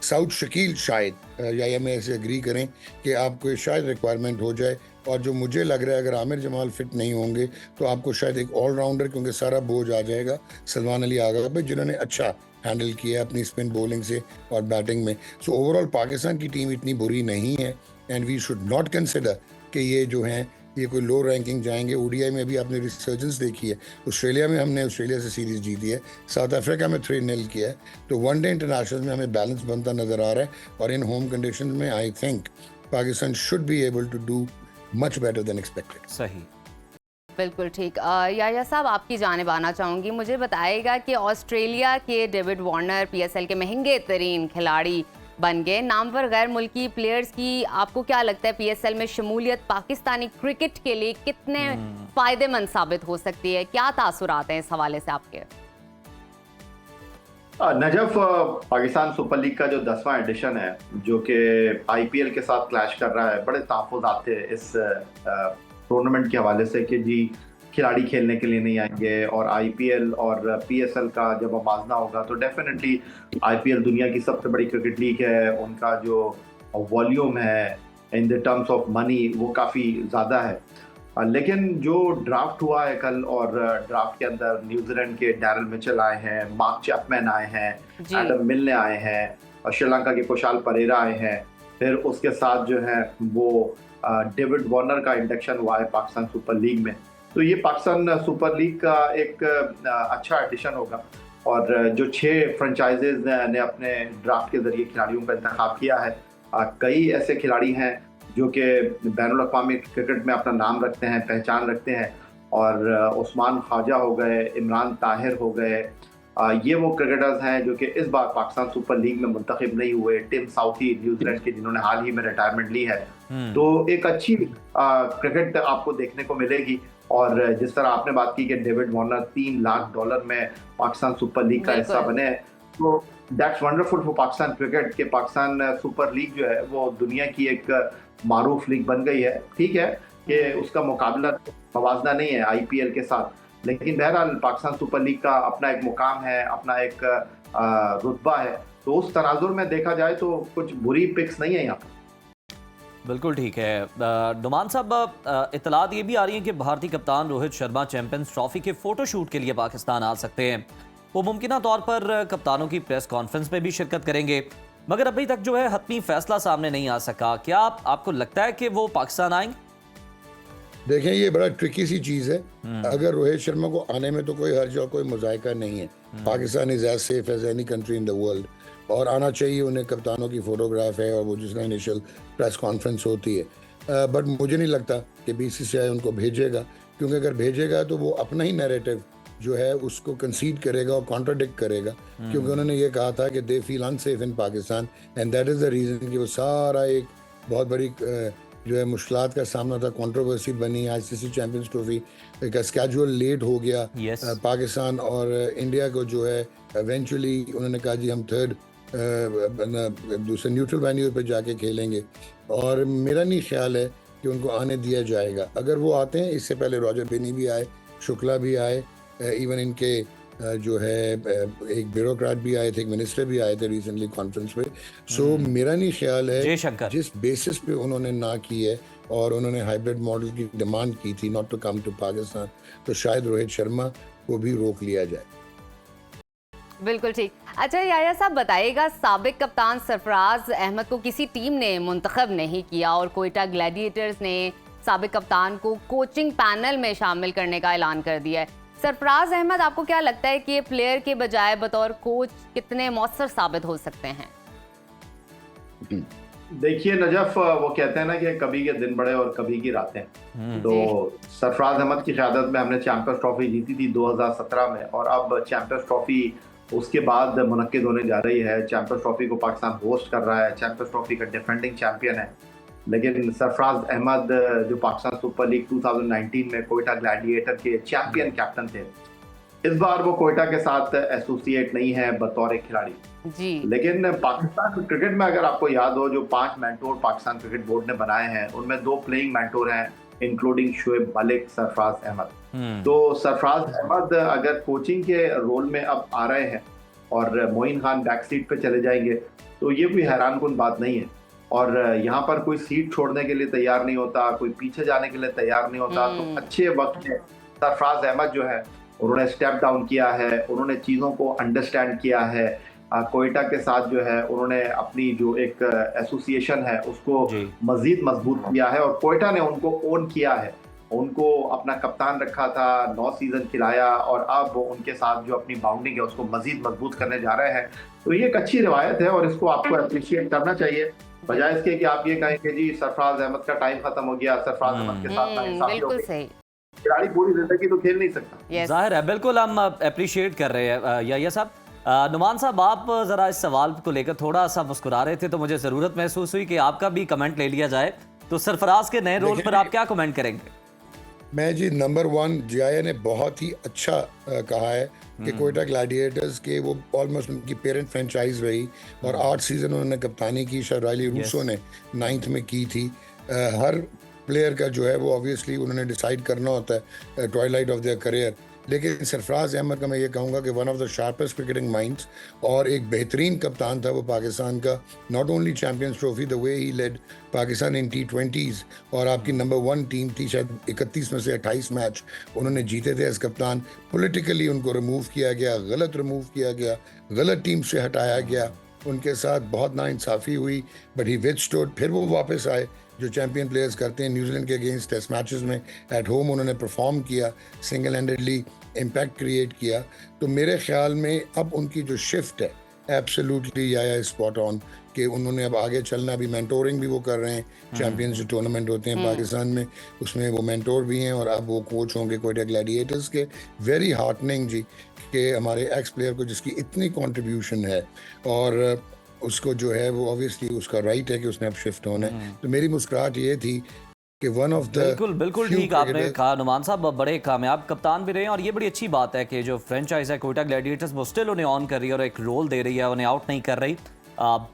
South Shakeel शायद या मैं ऐसे एग्री करें कि आपको शायद रिक्वायरमेंट हो जाए और जो मुझे लग रहा है अगर आमिर जमाल फिट नहीं होंगे तो आपको शायद एक ऑलराउंडर, क्योंकि सारा बोझ आ जाएगा सलमान अली आगा पे, जिन्होंने अच्छा हैंडल किया है अपनी स्पिन बॉलिंग से और बैटिंग में। सो ओवरऑल पाकिस्तान की टीम इतनी बुरी नहीं है and we should not consider कि ये जो हैं ये कोई लो रैंकिंग जाएंगे। ओडीआई में भी आपने रिसर्जेंस देखी है, ऑस्ट्रेलिया में हमने ऑस्ट्रेलिया से सीरीज जीती है, साउथ अफ्रीका में 3-0 किया है, तो वनडे इंटरनेशनल में हमें बैलेंस बनता नज़र आ रहा है और इन होम कंडीशन में I think Pakistan should be able to do much better than expected. सही, बिल्कुल ठीक। याया साहब, आपकी जानिब आना चाहूँगी, मुझे बताइएगा कि ऑस्ट्रेलिया के डेविड वार्नर पीएसएल के महंगे तरीन खिलाड़ी बन गए। नामवर गैर मुल्की प्लेयर्स की आपको क्या लगता है पीएसएल में शमूलियत पाकिस्तानी क्रिकेट के लिए कितने फायदेमंद साबित हो सकती है? क्या तासुरात हैं इस हवाले से आपके? नजफ, पाकिस्तान सुपर लीग का जो 10वां एडिशन है जो कि आईपीएल के साथ क्लैश कर रहा है, बड़े तहफ़्फ़ुज़ात थे इस टूर्नामेंट के हवाले से कि जी खिलाड़ी खेलने के लिए नहीं आएंगे, और आईपीएल और पीएसएल का जब मुवाज़ना होगा तो डेफिनेटली आईपीएल दुनिया की सबसे बड़ी क्रिकेट लीग है, उनका जो वॉल्यूम है in the terms of money वो काफ़ी ज़्यादा है। लेकिन जो ड्राफ्ट हुआ है कल, और ड्राफ्ट के अंदर न्यूजीलैंड के डैरल मिचेल आए हैं, मार्क चैपमैन आए हैं, एडम मिलने आए हैं, और श्रीलंका के कुशाल परेरा आए हैं, फिर उसके साथ जो है वो डेविड वार्नर का इंडक्शन हुआ है पाकिस्तान सुपर लीग में। तो ये पाकिस्तान सुपर लीग का एक अच्छा एडिशन होगा, और जो 6 फ्रेंचाइजेज ने अपने ड्राफ्ट के जरिए खिलाड़ियों का इंतखाब किया है, कई ऐसे खिलाड़ी हैं जो कि बैनुल-अक़वामी क्रिकेट में अपना नाम रखते हैं, पहचान रखते हैं, और उस्मान ख्वाजा हो गए, इमरान ताहिर हो गए, ये वो क्रिकेटर्स हैं जो कि इस बार पाकिस्तान सुपर लीग में मुंतखब नहीं हुए। टिम साउथी न्यूजीलैंड के, जिन्होंने हाल ही में रिटायरमेंट ली है, तो एक अच्छी क्रिकेट आपको देखने को मिलेगी। और जिस तरह आपने बात की कि डेविड वार्नर $3 लाख में पाकिस्तान सुपर लीग का हिस्सा बने, तो that's wonderful for Pakistan cricket कि पाकिस्तान सुपर लीग जो है वो दुनिया की एक मारूफ लीग बन गई है। ठीक है कि उसका मुकाबला मवाजना नहीं है आईपीएल के साथ, लेकिन बहरहाल पाकिस्तान सुपर लीग का अपना एक मुकाम है, अपना एक रुतबा है, तो उस तनाजुर में देखा जाए तो कुछ बुरी पिक्स नहीं है यहाँ पर। बिल्कुल ठीक है। नुमान साहब, इतलात ये भी आ रही है कि भारतीय कप्तान रोहित शर्मा चैंपियंस ट्रॉफी के फोटोशूट के लिए पाकिस्तान आ सकते हैं। वो मुमकिन तौर पर कप्तानों की प्रेस कॉन्फ्रेंस में भी शिरकत करेंगे, मगर अभी तक जो है हतमी फैसला सामने नहीं आ सका। क्या आपको लगता है कि वो पाकिस्तान आएंगे? देखें, ये बड़ा ट्रिकी सी चीज़ है। अगर रोहित शर्मा को आने में तो कोई हर्ज और कोई मुज़ायका नहीं है। Pakistan is as safe as any country in the world, और आना चाहिए। उन्हें कप्तानों की फ़ोटोग्राफ है और वो जिसका इनिशियल प्रेस कॉन्फ्रेंस होती है, बट मुझे नहीं लगता कि बीसीसीआई उनको भेजेगा, क्योंकि अगर भेजेगा तो वो अपना ही नैरेटिव जो है उसको कंसीड करेगा और कॉन्ट्राडिक्ट करेगा, क्योंकि उन्होंने ये कहा था कि they feel unsafe in Pakistan, and that is the reason कि वो सारा एक बहुत बड़ी जो है मुश्किलात का सामना था, कंट्रोवर्सी बनी। आईसीसी चैंपियंस ट्रॉफी का स्केड्यूल लेट हो गया। पाकिस्तान और इंडिया को जो है इवेंचुअली उन्होंने कहा जी हम थर्ड दूसरे न्यूट्रल वेन्यू पे जाके खेलेंगे, और मेरा नहीं ख्याल है कि उनको आने दिया जाएगा। अगर वो आते हैं, इससे पहले रॉजर बेनी भी आए, शुक्ला भी आए, इवन इनके जो है एक ब्यूरोक्रेट भी आए थे, एक मिनिस्टर भी आए थे रिसेंटली कॉन्फ्रेंस पे। सो मेरा नहीं ख्याल है जिस बेसिस पे उन्होंने ना की है और उन्होंने हाइब्रिड मॉडल की डिमांड की थी not to come to Pakistan, तो शायद रोहित शर्मा को भी रोक लिया जाए। बिल्कुल ठीक। अच्छा याया साहब, बताइएगा, साबिक कप्तान सरफराज अहमद को किसी टीम ने मुंतखब नहीं किया और कोयटा ग्लैडिएटर्स ने साबिक कप्तान को कोचिंग पैनल में शामिल करने का ऐलान कर दिया है। सरफराज अहमद, आपको क्या लगता है कि ये प्लेयर के बजाय बतौर कोच कितने मौसर साबित हो सकते हैं? देखिए नजफ, वो कहते हैं ना कि कभी के दिन बड़े और कभी की रातें। तो सरफराज अहमद की क़यादत में हमने चैंपियंस ट्रॉफी जीती थी 2017 में, और अब चैंपियंस ट्रॉफी उसके बाद मुनक्किद होने जा रही है। चैंपियंस ट्रॉफी को पाकिस्तान होस्ट कर रहा है, चैंपियंस ट्रॉफी का डिफेंडिंग चैंपियन है। लेकिन सरफराज अहमद जो पाकिस्तान सुपर लीग 2019 में कोयटा ग्लैडिएटर के चैंपियन कैप्टन थे, इस बार वो कोयटा के साथ एसोसिएट नहीं है बतौर एक खिलाड़ी जी। लेकिन पाकिस्तान क्रिकेट में अगर आपको याद हो, जो 5 मेंटोर पाकिस्तान क्रिकेट बोर्ड ने बनाए हैं, उनमें 2 प्लेइंग मेंटोर हैं, इंक्लूडिंग शुएब मलिक, सरफराज अहमद। तो सरफराज अहमद अगर कोचिंग के रोल में अब आ रहे हैं और मोइन खान बैक सीट पे चले जाएंगे, तो ये कोई हैरान कुन बात नहीं है। और यहाँ पर कोई सीट छोड़ने के लिए तैयार नहीं होता, कोई पीछे जाने के लिए तैयार नहीं होता। तो अच्छे वक्त में सरफराज अहमद जो है उन्होंने स्टेप डाउन किया है, उन्होंने चीज़ों को अंडरस्टैंड किया है। कोयटा के साथ जो है उन्होंने अपनी जो एक एसोसिएशन है उसको मजीद मजबूत किया है और कोयटा ने उनको ओन किया है, उनको अपना कप्तान रखा था, 9 सीजन खिलाया और अब उनके साथ जो अपनी बाउंडिंग है उसको मजीद मजबूत करने जा रहे हैं। तो ये एक अच्छी रिवायत है और इसको आपको अप्रिशिएट करना चाहिए, बजाय इसके कि आप ये कहें कि जी सरफराज अहमद का टाइम खत्म हो गया, सरफराज अहमद के साथ नाइंसाफी हो गई। खिलाड़ी पूरी जिंदगी तो खेल नहीं सकता। जाहिर है, बिल्कुल हम अप्रिशिएट कर रहे हैं। या साहब, नुमान साहब, आप जरा इस सवाल को लेकर थोड़ा सा मुस्कुरा रहे थे तो मुझे जरूरत महसूस हुई कि आपका भी कमेंट ले लिया जाए। तो सरफराज के नए रोल पर आप क्या कमेंट करेंगे? मैं जी नंबर 1 जिया ने बहुत ही अच्छा कहा है कि कोयटा ग्लैडिएटर्स के वो ऑलमोस्ट उनकी पेरेंट फ्रेंचाइज रही और 8 सीजन उन्होंने कप्तानी की, शराली रूसो ने 9th में की थी। हर प्लेयर का जो है वो ऑब्वियसली उन्होंने डिसाइड करना होता है ट्वाइलाइट ऑफ देयर करियर, लेकिन सरफराज अहमद का मैं ये कहूँगा कि one of the sharpest cricketing minds और एक बेहतरीन कप्तान था वो पाकिस्तान का। Not only champions trophy, the way he led Pakistan in T20s और आपकी नंबर 1 टीम थी, शायद 31 में से 28 मैच उन्होंने जीते थे एज कप्तान। पॉलिटिकली उनको रिमूव किया गया, गलत रिमूव किया गया, गलत टीम से हटाया गया, उनके साथ बहुत नाइंसाफ़ी हुई, बट ही विथस्टूड। फिर वो वापस आए जो चैंपियन प्लेयर्स करते हैं। न्यूजीलैंड के अगेंस्ट टेस्ट मैचेस में एट होम उन्होंने परफॉर्म किया, सिंगल हैंडेडली इम्पैक्ट क्रिएट किया। तो मेरे ख्याल में अब उनकी जो शिफ्ट है एब्सोल्युटली या स्पॉट ऑन कि उन्होंने अब आगे चलना, भी मेंटोरिंग भी वो कर रहे हैं। चैंपियंस जो टूर्नामेंट होते हैं पाकिस्तान में उसमें वो मेंटोर भी हैं और अब वो कोच होंगे कोयटा ग्लैडिएटर्स के। वेरी हार्टनिंग जी कि हमारे एक्स प्लेयर को जिसकी इतनी कंट्रीब्यूशन है और उसको जो है वो ऑब्वियसली उसका राइट है कि उसने अब शिफ्ट होना है। तो मेरी मुस्कुराहट ये थी कि वन ऑफ द बिल्कुल ठीक आपने कहा नुमान साहब, बड़े कामयाब कप्तान भी रहे हैं और ये बड़ी अच्छी बात है कि जो फ्रेंचाइज है कोयटा ग्लैडिएटर्स वो स्टिल उन्हें ऑन कर रही है और एक रोल दे रही है, उन्हें आउट नहीं कर रही।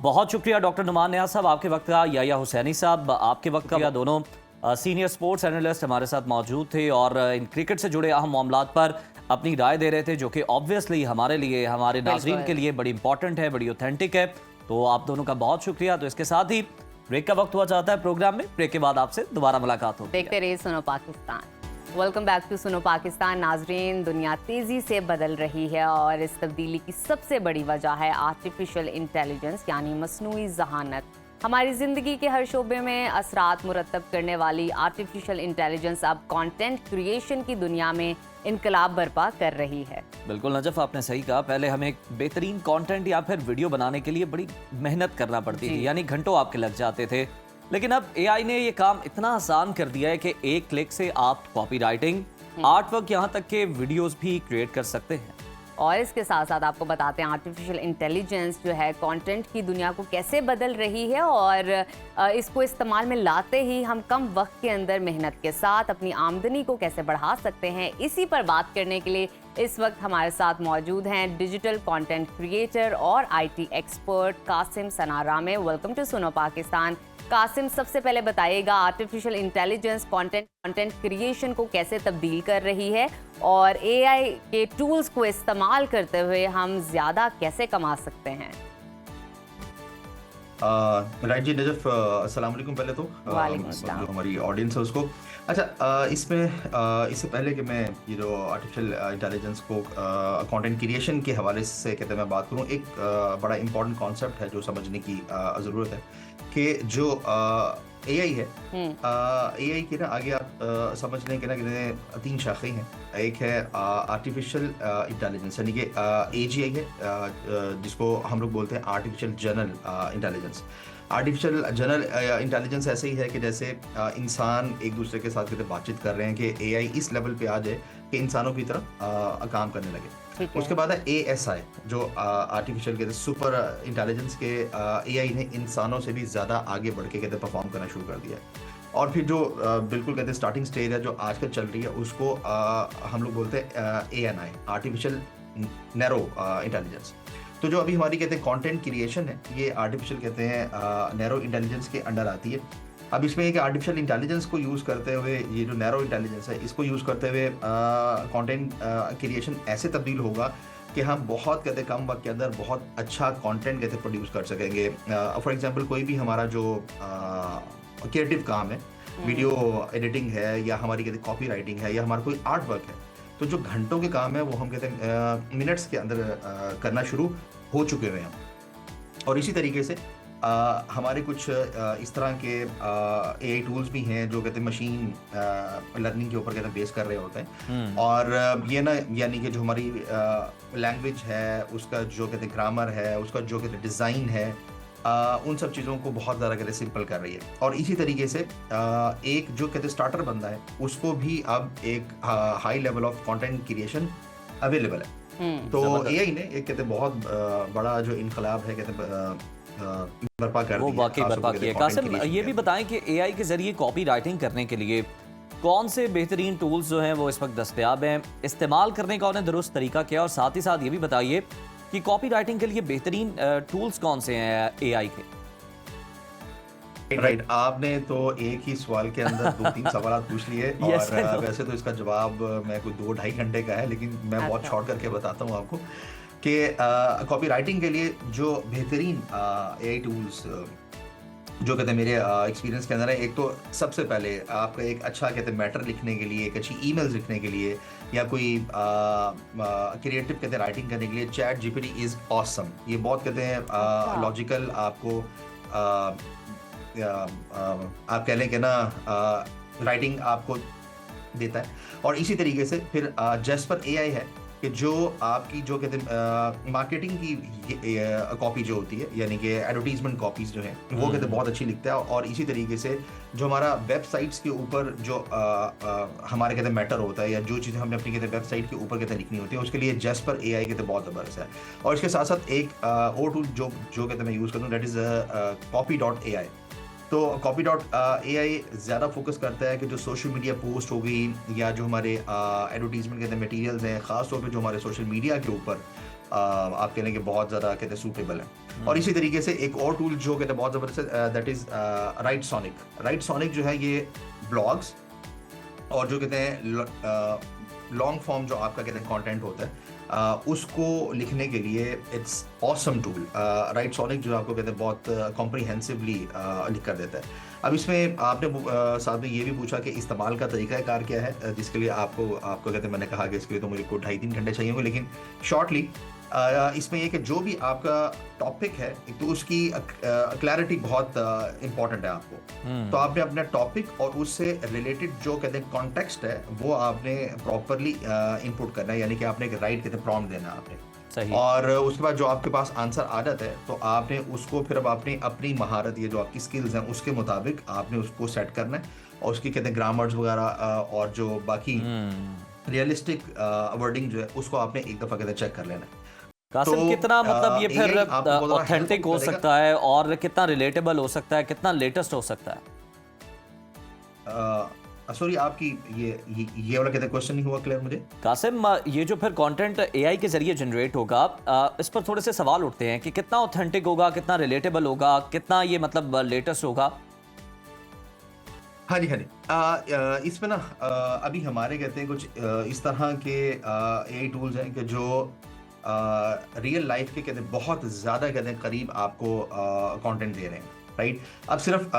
बहुत शुक्रिया डॉक्टर नुमान नियाज़ साहब आपके वक्त का, याया हुसैनी साहब आपके वक्त का। दोनों सीनियर स्पोर्ट्स एनालिस्ट हमारे साथ मौजूद थे और इन क्रिकेट से जुड़े अहम मामलात पर अपनी राय दे रहे थे, जो कि ऑब्वियसली हमारे लिए, हमारे नाज़रीन के लिए बड़ी इंपॉर्टेंट है, बड़ी ऑथेंटिक है। तो आप दोनों का बहुत शुक्रिया। तो इसके साथ ही ब्रेक का वक्त हुआ चाहता है प्रोग्राम में। ब्रेक के बाद आपसे दोबारा मुलाकात होगी। देखते रहिए सुनो Pakistan. Welcome back to Suno Pakistan. नाजरीन, दुनिया तेजी से बदल रही है और इस तब्दीली की सबसे बड़ी वजह है आर्टिफिशियल इंटेलिजेंस यानी मसनूई ज़हानत। हमारी ज़िंदगी के हर शोबे में असरात मुरतब करने वाली आर्टिफिशियल इंटेलिजेंस अब कंटेंट क्रिएशन की दुनिया में इनकलाब बर्पा कर रही है। बिल्कुल नजफ, आपने सही कहा। पहले हमें बेहतरीन कंटेंट या फिर वीडियो बनाने के लिए बड़ी मेहनत करना पड़ती थी, यानी घंटों आपके लग जाते थे। लेकिन अब एआई ने ये काम इतना आसान कर दिया है कि एक क्लिक से आप कॉपी राइटिंग, आर्ट वर्क, यहाँ तक के वीडियोस भी क्रिएट कर सकते हैं। और इसके साथ साथ आपको बताते हैं आर्टिफिशियल इंटेलिजेंस जो है कंटेंट की दुनिया को कैसे बदल रही है और इसको इस्तेमाल में लाते ही हम कम वक्त के अंदर मेहनत के साथ अपनी आमदनी को कैसे बढ़ा सकते हैं। इसी पर बात करने के लिए इस वक्त हमारे साथ मौजूद हैं डिजिटल कंटेंट क्रिएटर और आईटी एक्सपर्ट कासिम सनारामे। Welcome to Suno Pakistan. कासिम, सबसे पहले बताइएगा आर्टिफिशियल इंटेलिजेंस कंटेंट क्रिएशन को कैसे तब्दील कर रही है और एआई के टूल्स को इस्तेमाल करते हुए हम ज़्यादा कैसे कमा सकते हैं। राइट जी नजफ, अस्सलाम वालेकुम। पहले तो जो हमारी ऑडियंस है उसको इसमें इससे पहले कि मैं ये जो आर्टिफिशियल इंटेलिजेंस को कंटेंट क्रिएशन के हवाले से कहते हैं मैं बात करूँ, एक बड़ा इंपॉर्टेंट कॉन्सेप्ट है जो समझने की ज़रूरत है कि जो एआई है, एआई के ना आगे आप समझ लें कि ना 3 शाखें हैं। एक है आर्टिफिशियल इंटेलिजेंस यानी कि एजीआई है, जिसको हम लोग बोलते हैं artificial general intelligence. Artificial general intelligence ऐसे ही है कि जैसे इंसान एक दूसरे के साथ कहते बातचीत कर रहे हैं कि एआई इस लेवल पे आ जाए कि इंसानों की तरह काम करने लगे। उसके बाद है एएसआई जो आर्टिफिशियल कहते हैं सुपर इंटेलिजेंस के एआई ने इंसानों से भी ज़्यादा आगे बढ़ के कहते परफॉर्म करना शुरू कर दिया है। और फिर जो बिल्कुल कहते हैं स्टार्टिंग स्टेज है जो आजकल चल रही है उसको हम लोग बोलते हैं एएनआई, आर्टिफिशियल नैरो इंटेलिजेंस। तो जो अभी हमारी कहते हैं कंटेंट क्रिएशन है ये आर्टिफिशियल कहते हैं नैरो इंटेलिजेंस के अंडर आती है। अब इसमें एक आर्टिफिशियल इंटेलिजेंस को यूज़ करते हुए ये जो नैरो इंटेलिजेंस है इसको यूज़ करते हुए कंटेंट क्रिएशन ऐसे तब्दील होगा कि हम बहुत कहते कम वक्त के अंदर बहुत अच्छा कंटेंट कहते प्रोड्यूस कर सकेंगे। फॉर एग्जांपल कोई भी हमारा जो क्रिएटिव काम है, वीडियो एडिटिंग है या हमारी कहते कॉपी राइटिंग है या हमारा कोई आर्ट वर्क है, तो जो घंटों के काम है वो हम कहते मिनट्स के अंदर करना शुरू हो चुके हुए हैं। और इसी तरीके से हमारे कुछ इस तरह के AI टूल्स भी हैं जो कहते हैं मशीन लर्निंग के ऊपर कहते हैं बेस कर रहे होते हैं। और ये ना यानी कि जो हमारी लैंग्वेज है, उसका जो कहते हैं ग्रामर है, उसका जो कहते हैं डिज़ाइन है, उन सब चीज़ों को बहुत ज़्यादा कहते हैं सिंपल कर रही है। और इसी तरीके से एक जो कहते हैं स्टार्टर बंदा है उसको भी अब एक high level of content creation available है। तो AI ने एक कहते हैं बहुत बड़ा जो इनकलाब है कहते हैं बर्पा कर वो वाकई बर्पा किया। कासिम, ये भी बताएं कि AI के जरिए कॉपी राइटिंग करने के लिए कौन से बेहतरीन टूल्स जो हैं वो इस वक्त दस्तयाब हैं, इस्तेमाल करने का उन्हें दुरुस्त तरीका क्या, और साथ ही साथ ये भी बताइए कि कॉपी राइटिंग के लिए बेहतरीन टूल्स कौन से हैं AI के? राइट, आपने तो एक ही सवाल के अंदर 2-3 सवाल पूछ लिए। और वैसे तो इसका जवाब मैं कोई 2-2.5 घंटे का है, लेकिन मैं बहुत शॉर्ट करके बताता हूँ आपको कि कॉपी राइटिंग के लिए जो बेहतरीन AI टूल्स जो कहते हैं मेरे एक्सपीरियंस के अंदर है, एक तो सबसे पहले आपका एक अच्छा कहते हैं मैटर लिखने के लिए, एक अच्छी ईमेल्स लिखने के लिए या कोई क्रिएटिव कहते हैं राइटिंग करने के लिए चैट GPT इज़ ऑसम। ये बहुत कहते हैं लॉजिकल आपको आप कह लें कि ना राइटिंग आपको देता है। और इसी तरीके से फिर जैस्पर AI है कि जो आपकी जो कहते हैं मार्केटिंग की कॉपी जो होती है, यानी कि एडवर्टीजमेंट कॉपीज जो हैं वो कहते हैं बहुत अच्छी लिखता है। और इसी तरीके से जो हमारा वेबसाइट्स के ऊपर जो हमारे कहते हैं मैटर होता है या जो चीज़ें हमने अपनी कहते हैं वेबसाइट के ऊपर कहते हैं लिखनी होती है, उसके लिए जैस्पर AI कहते हैं बहुत ज़बरदस्त है। और इसके साथ साथ एक और टूल जो कहते हैं मैं यूज़ करता हूँ, दैट इज़ copy.ai। तो copy.ai ज़्यादा फोकस करता है कि जो सोशल मीडिया पोस्ट हो गई या जो हमारे एडवर्टीजमेंट कहते हैं मटेरियल्स हैं, ख़ास तौर पे जो हमारे सोशल मीडिया के ऊपर आप कह लेंगे बहुत ज़्यादा कहते हैं सूटेबल है। और इसी तरीके से एक और टूल जो कहते हैं बहुत ज़बरदस्त है, दैट इज़ राइट सोनिक जो है ये ब्लॉग्स और जो कहते हैं लॉन्ग फॉर्म जो आपका कहते हैं कंटेंट होता है उसको लिखने के लिए it's awesome tool. Right sonic जो आपको कहते हैं बहुत कॉम्प्रिहेंसिवली लिख कर देता है। अब इसमें आपने साथ में ये भी पूछा कि इस्तेमाल का तरीक़ाकार क्या है, जिसके लिए आपको कहते हैं मैंने कहा कि इसके लिए तो मुझे को 2.5-3 घंटे चाहिए होंगे, लेकिन शॉर्टली इसमें ये कि जो भी आपका टॉपिक है तो उसकी क्लैरिटी बहुत इम्पॉर्टेंट है आपको। तो आपने अपना टॉपिक और उससे रिलेटेड जो कहते हैं कॉन्टेक्स्ट है वो आपने प्रॉपरली इनपुट करना है, यानी कि आपने एक राइट कहते हैं प्रॉम्प्ट देना है आपने। सही। और उसके बाद जो आपके पास आंसर आ जाता है तो आपने उसको फिर अब आपने अपनी महारत ये जो आपकी स्किल्स हैं उसके मुताबिक आपने उसको सेट करना है और उसकी कहते हैं ग्रामर्स वगैरह और जो बाकी रियलिस्टिक वर्डिंग जो है उसको आपने एक दफ़ा कहते हैं चेक कर लेना है। कासिम, तो कितना मतलब ये फिर ऑथेंटिक हो सकता है और कितना रिलेटेबल हो सकता है, कितना लेटेस्ट हो सकता है? सॉरी, आपकी ये वाला कहते क्वेश्चन नहीं हुआ क्लियर मुझे। कासिम, ये जो फिर कंटेंट AI के जरिए जनरेट होगा, इस पर थोड़े से सवाल उठते हैं कि कितना ऑथेंटिक होगा, कितना रिलेटेबल होगा, कितना ये मतलब लेटेस्ट होगा? हाँ जी। इसमें ना अभी हमारे कहते हैं कुछ इस तरह के AI टूल्स हैं कि जो रियल लाइफ के कहते हैं बहुत ज़्यादा कहते हैं करीब आपको कंटेंट दे रहे हैं। राइट, अब सिर्फ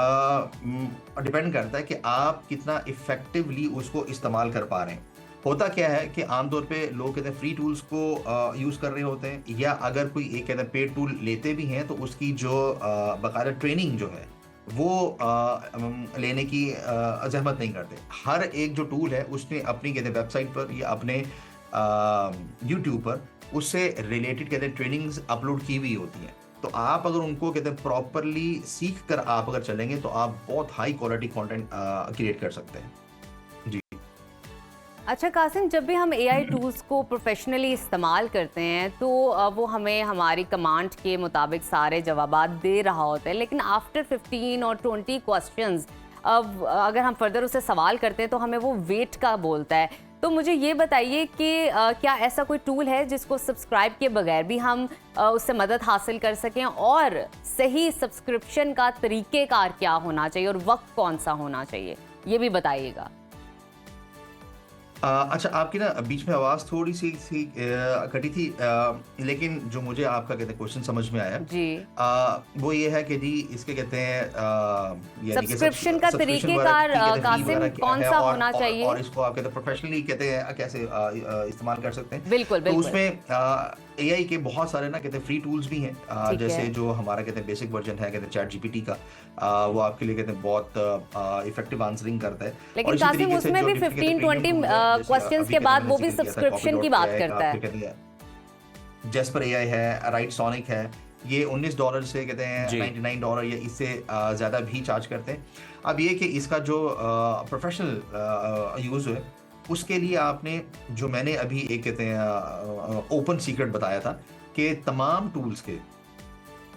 डिपेंड करता है कि आप कितना इफेक्टिवली उसको इस्तेमाल कर पा रहे हैं। होता क्या है कि आमतौर पे लोग कहते हैं फ्री टूल्स को यूज़ कर रहे होते हैं, या अगर कोई एक कहते हैं पेड टूल लेते भी हैं तो उसकी जो बाकायदा ट्रेनिंग जो है वो लेने की जहमत नहीं करते। हर एक जो टूल है उसने अपनी कहते हैं वेबसाइट पर या अपने यूट्यूब पर उससे रिलेटेड कहते हैं ट्रेनिंग्स अपलोड की हुई होती हैं। तो आप अगर उनको कहते हैं प्रॉपरली सीख कर आप अगर चलेंगे तो आप बहुत हाई क्वालिटी कंटेंट क्रिएट कर सकते हैं। जी अच्छा कासिम, जब भी हम AI टूल्स को प्रोफेशनली इस्तेमाल करते हैं तो वो हमें हमारी कमांड के मुताबिक सारे जवाबात दे रहा होता है, लेकिन आफ्टर 15 और 20 क्वेश्चंस अब अगर हम फर्दर उससे सवाल करते हैं तो हमें वो वेट का बोलता है। तो मुझे ये बताइए कि क्या ऐसा कोई टूल है जिसको सब्सक्राइब के बगैर भी हम उससे मदद हासिल कर सकें, और सही सब्सक्रिप्शन का तरीक़ेकार क्या होना चाहिए और वक्त कौन सा होना चाहिए, ये भी बताइएगा। अच्छा, आपकी ना बीच में आवाज़ थोड़ी सी कटी थी, लेकिन जो मुझे आपका कहते हैं क्वेश्चन समझ में आया जी। वो ये है कि जी इसके कहते हैं यानी कि सब्सक्रिप्शन का सब्सक्रिप्शन तरीकेकार वगैरह की कहते हैं फी कासिम वगैरह क्या कौन है, सा और होना चाहिए? और इसको आप कहते हैं प्रोफेशनली कहते हैं कैसे इस्तेमाल कर सकते हैं। बिल्कुल तो बिल्कुल। उसमें एआई के बहुत सारे ना कहते हैं फ्री टूल्स भी हैं, ठीक जैसे है। जो हमारा कहते हैं बेसिक वर्जन है कहते हैं चैट जीपीटी का, वो आपके लिए कहते हैं बहुत इफेक्टिव आंसरिंग करता है। और लेकिन इसी कासिम तरीके से उसमें जो भी different कहते हैं 15-20 premium tool है, जैसे क्वेश्चंस अभी के कहते बाद हैं वो मैंने भी जिक्र किया था, सब्सक्रिप्शन की बात Copy.ai करता का, है। फिर कहते हैं जेस्पर एआई है, राइट सोनिक है, ये $19 से कहते हैं जी। $99 या इससे ज़्यादा भी चार्ज करते हैं। अब ये कि इसका जो प्रोफेशनल यूज़ है उसके लिए आपने जो मैंने अभी एक कहते हैं ओपन सीक्रेट बताया था कि तमाम टूल्स के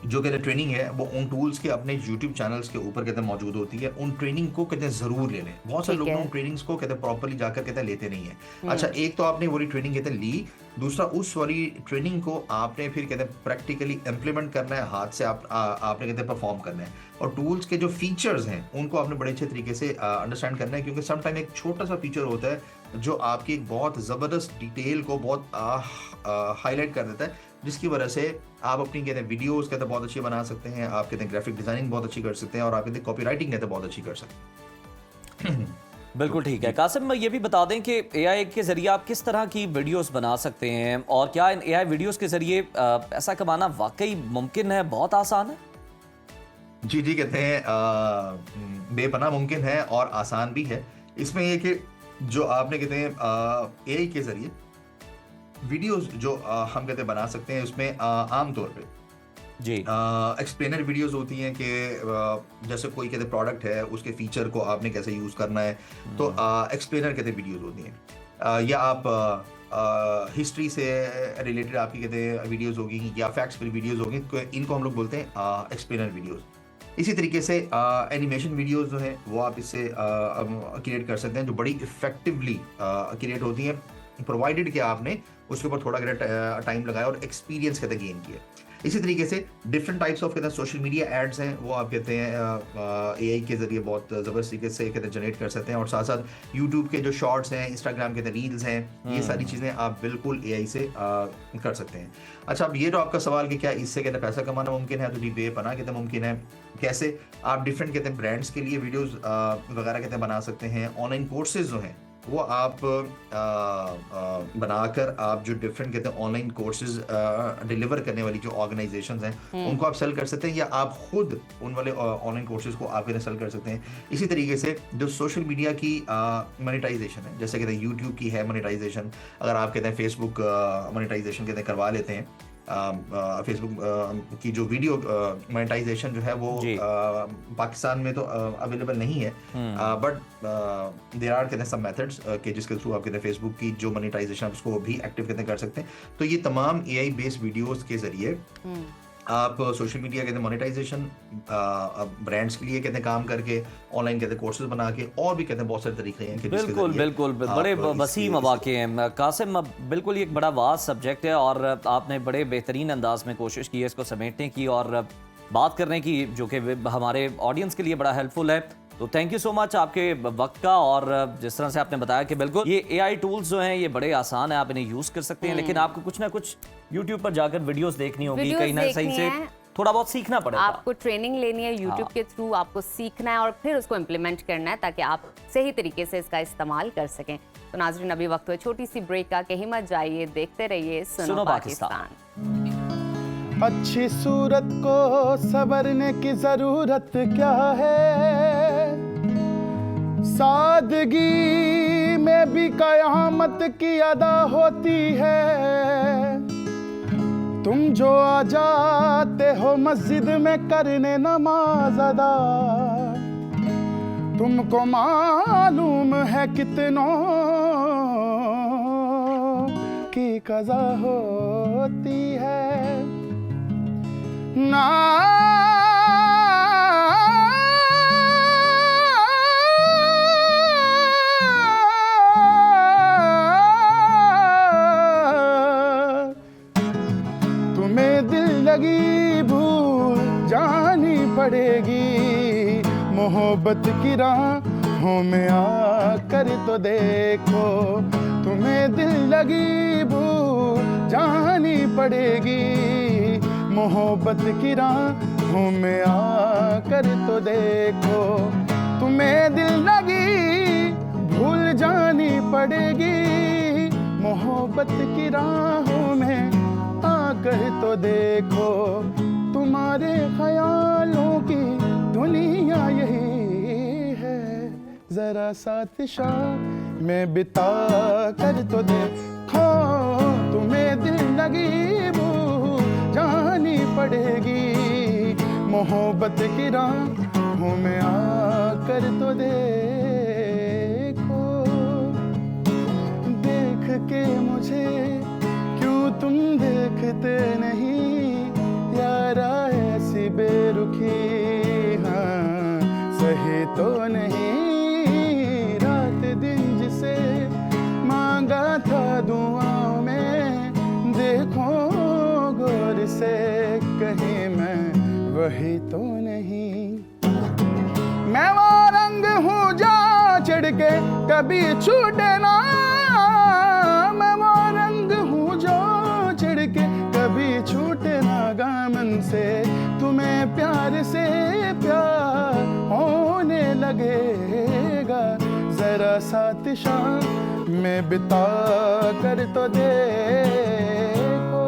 जो कहते हैं ट्रेनिंग है वो उन टूल्स के अपने YouTube चैनल्स के ऊपर कहते हैं मौजूद होती है। उन ट्रेनिंग को कहते हैं ज़रूर ले लें। बहुत सारे ठीक लोग है। उन ट्रेनिंग्स को कहते हैं प्रॉपर्ली जाकर कहते हैं लेते नहीं है। अच्छा, एक तो आपने वाली ट्रेनिंग कहते हैं ली, दूसरा उस वाली ट्रेनिंग को आपने फिर कहते हैं प्रैक्टिकली इम्प्लीमेंट करना है, हाथ से आपने कहते हैं परफॉर्म करना है, और टूल्स के जो फीचर्स हैं उनको आपने बड़े अच्छे तरीके से अंडरस्टैंड करना है, क्योंकि समटाइम एक छोटा सा फीचर होता है जो आपकी एक बहुत ज़बरदस्त डिटेल को बहुत हाईलाइट कर देता है, जिसकी वजह से आप अपनी कहते हैं वीडियोस कहते हैं बहुत अच्छी बना सकते हैं, आप कहते हैं ग्राफिक डिजाइनिंग बहुत अच्छी कर सकते हैं, और आप कहते हैं कॉपी राइटिंग कहते हैं बहुत अच्छी कर सकते हैं। बिल्कुल ठीक है। कासिम, ये भी बता दें कि एआई के जरिए आप किस तरह की वीडियोस बना सकते हैं, और क्या इन एआई वीडियोस के जरिए पैसा कमाना वाकई मुमकिन है, बहुत आसान है? जी जी, कहते हैं बेपनाह मुमकिन है और आसान भी है। इसमें ये कि जो आपने कहते हैं एआई के जरिए वीडियोस जो हम कहते हैं बना सकते हैं, उसमें आमतौर पे जी। एक्सप्लेनर वीडियोस होती हैं कि जैसे कोई कहते प्रोडक्ट है उसके फीचर को आपने कैसे यूज़ करना है, तो एक्सप्लेनर कहते वीडियोस होती हैं, या आप हिस्ट्री से रिलेटेड आपकी कहते हैं वीडियोस होगी, या फैक्ट्स पर वीडियोस होगी, तो इनको हम लोग बोलते हैं एक्सप्लेनर वीडियोस। इसी तरीके से एनिमेशन वीडियोस जो हैं वो आप इससे क्रिएट कर सकते हैं, जो बड़ी इफेक्टिवली क्रिएट होती हैं, प्रोवाइडेड कि आपने उसके ऊपर थोड़ा टाइम लगाया और एक्सपीरियंस कहते गेन किया। इसी तरीके से डिफरेंट टाइप्स ऑफ कहते हैं सोशल मीडिया एड्स हैं, वो आप कहते हैं एआई के जरिए बहुत ज़बरदस्त तरीके से कहते हैं जनरेट कर सकते हैं, और साथ साथ यूट्यूब के जो शॉर्ट्स हैं, इंस्टाग्राम के रील्स हैं, ये सारी चीज़ें आप बिल्कुल एआई से कर सकते हैं। अच्छा, अब ये तो आपका सवाल कि क्या इससे कहते हैं पैसा कमाना मुमकिन है, तो जी बेपनाह कहते हैं मुमकिन है। कैसे? आप डिफरेंट कहते हैं ब्रांड्स के लिए वीडियोज़ वगैरह कहते हैं बना सकते हैं। ऑनलाइन कोर्सेज जो हैं वो आप बनाकर आप जो डिफरेंट कहते हैं ऑनलाइन कोर्सेज डिलीवर करने वाली जो ऑर्गेनाइजेशंस हैं उनको आप सेल कर सकते हैं, या आप खुद उन वाले ऑनलाइन कोर्सेज को आप सेल कर सकते हैं। इसी तरीके से जो सोशल मीडिया की मोनेटाइजेशन है, जैसे कहते हैं यूट्यूब की है मोनेटाइजेशन, अगर आप कहते हैं फेसबुक मोनेटाइजेशन कहते हैं करवा लेते हैं, फेसबुक की जो वीडियो मोनेटाइजेशन जो है वो पाकिस्तान में तो अवेलेबल नहीं है, बट देयर आर कहते हैं सम मेथड्स के जिसके थ्रू आप कहते हैं फेसबुक की जो मोनेटाइजेशन आप उसको भी एक्टिव कहते हैं कर सकते हैं। तो ये तमाम एआई बेस्ड वीडियोस के जरिए आप सोशल मीडिया कहते हैं मोनेटाइजेशन, ब्रांड्स के लिए कहते हैं काम करके, ऑनलाइन कहते हैं कोर्सेज बना के, और भी कहते हैं बहुत सारे तरीके हैं कि बिल्कुल बिल्कुल बड़े वसी मौके हैं। कासिम, बिल्कुल ये एक बड़ा वास्ट सब्जेक्ट है, और आपने बड़े बेहतरीन अंदाज में कोशिश की है इसको समेटने की और बात करने की, जो कि हमारे ऑडियंस के लिए बड़ा हेल्पफुल है। तो थैंक यू सो मच आपके वक्त का, और जिस तरह से आपने बताया कि बिल्कुल ये एआई टूल्स जो हैं ये बड़े आसान है, आप इन्हें यूज़ कर सकते हैं, लेकिन आपको कुछ ना कुछ यूट्यूब पर जाकर वीडियोस देखनी होगी, कहीं ना सही से थोड़ा बहुत सीखना पड़ेगा, आपको ट्रेनिंग लेनी है यूट्यूब के थ्रू, आपको सीखना है और फिर उसको इम्प्लीमेंट करना है ताकि आप सही तरीके से इसका इस्तेमाल कर सकें। तो नाज़रीन, अभी वक्त हुआ छोटी सी ब्रेक का, कहीं मत जाइए, देखते रहिए सुनो पाकिस्तान। अच्छी सूरत को संवरने की जरूरत क्या है, सादगी में भी कयामत की अदा होती है। तुम जो आ जाते हो मस्जिद में करने नमाज अदा, तुमको मालूम है कितनों की कज़ा होती है। ना तुम्हें दिल लगी भूल जानी पड़ेगी, मोहब्बत की राह राहों में आकर तो देखो, तुम्हें दिल लगी भूल जानी पड़ेगी, मोहब्बत की राहों में आकर तो देखो, तुम्हें दिल लगी भूल जानी पड़ेगी, मोहब्बत की राहों में आकर तो देखो, तुम्हारे ख्यालों की दुनिया यही है, जरा साथ शाम में बिता कर तो देखो, तुम्हें दिल लगी भूल जानी पड़ेगी, मोहब्बत की राहों में आकर तो देखो। देख के मुझे क्यों तुम देखते नहीं, यारा ऐसी बेरुखी हाँ सही तो नहीं, रात दिन जिसे मांगा था दुआओं में, देखो गौर से कहीं मैं वही तो नहीं। मैं वो रंग हूँ जो चढ़ के कभी छूटे ना, मैं वो रंग हूँ जो चढ़ के कभी छूटे ना, गामन से तुम्हें प्यार से प्यार होने लगेगा, जरा साथ शाम में बिता कर तो देखो।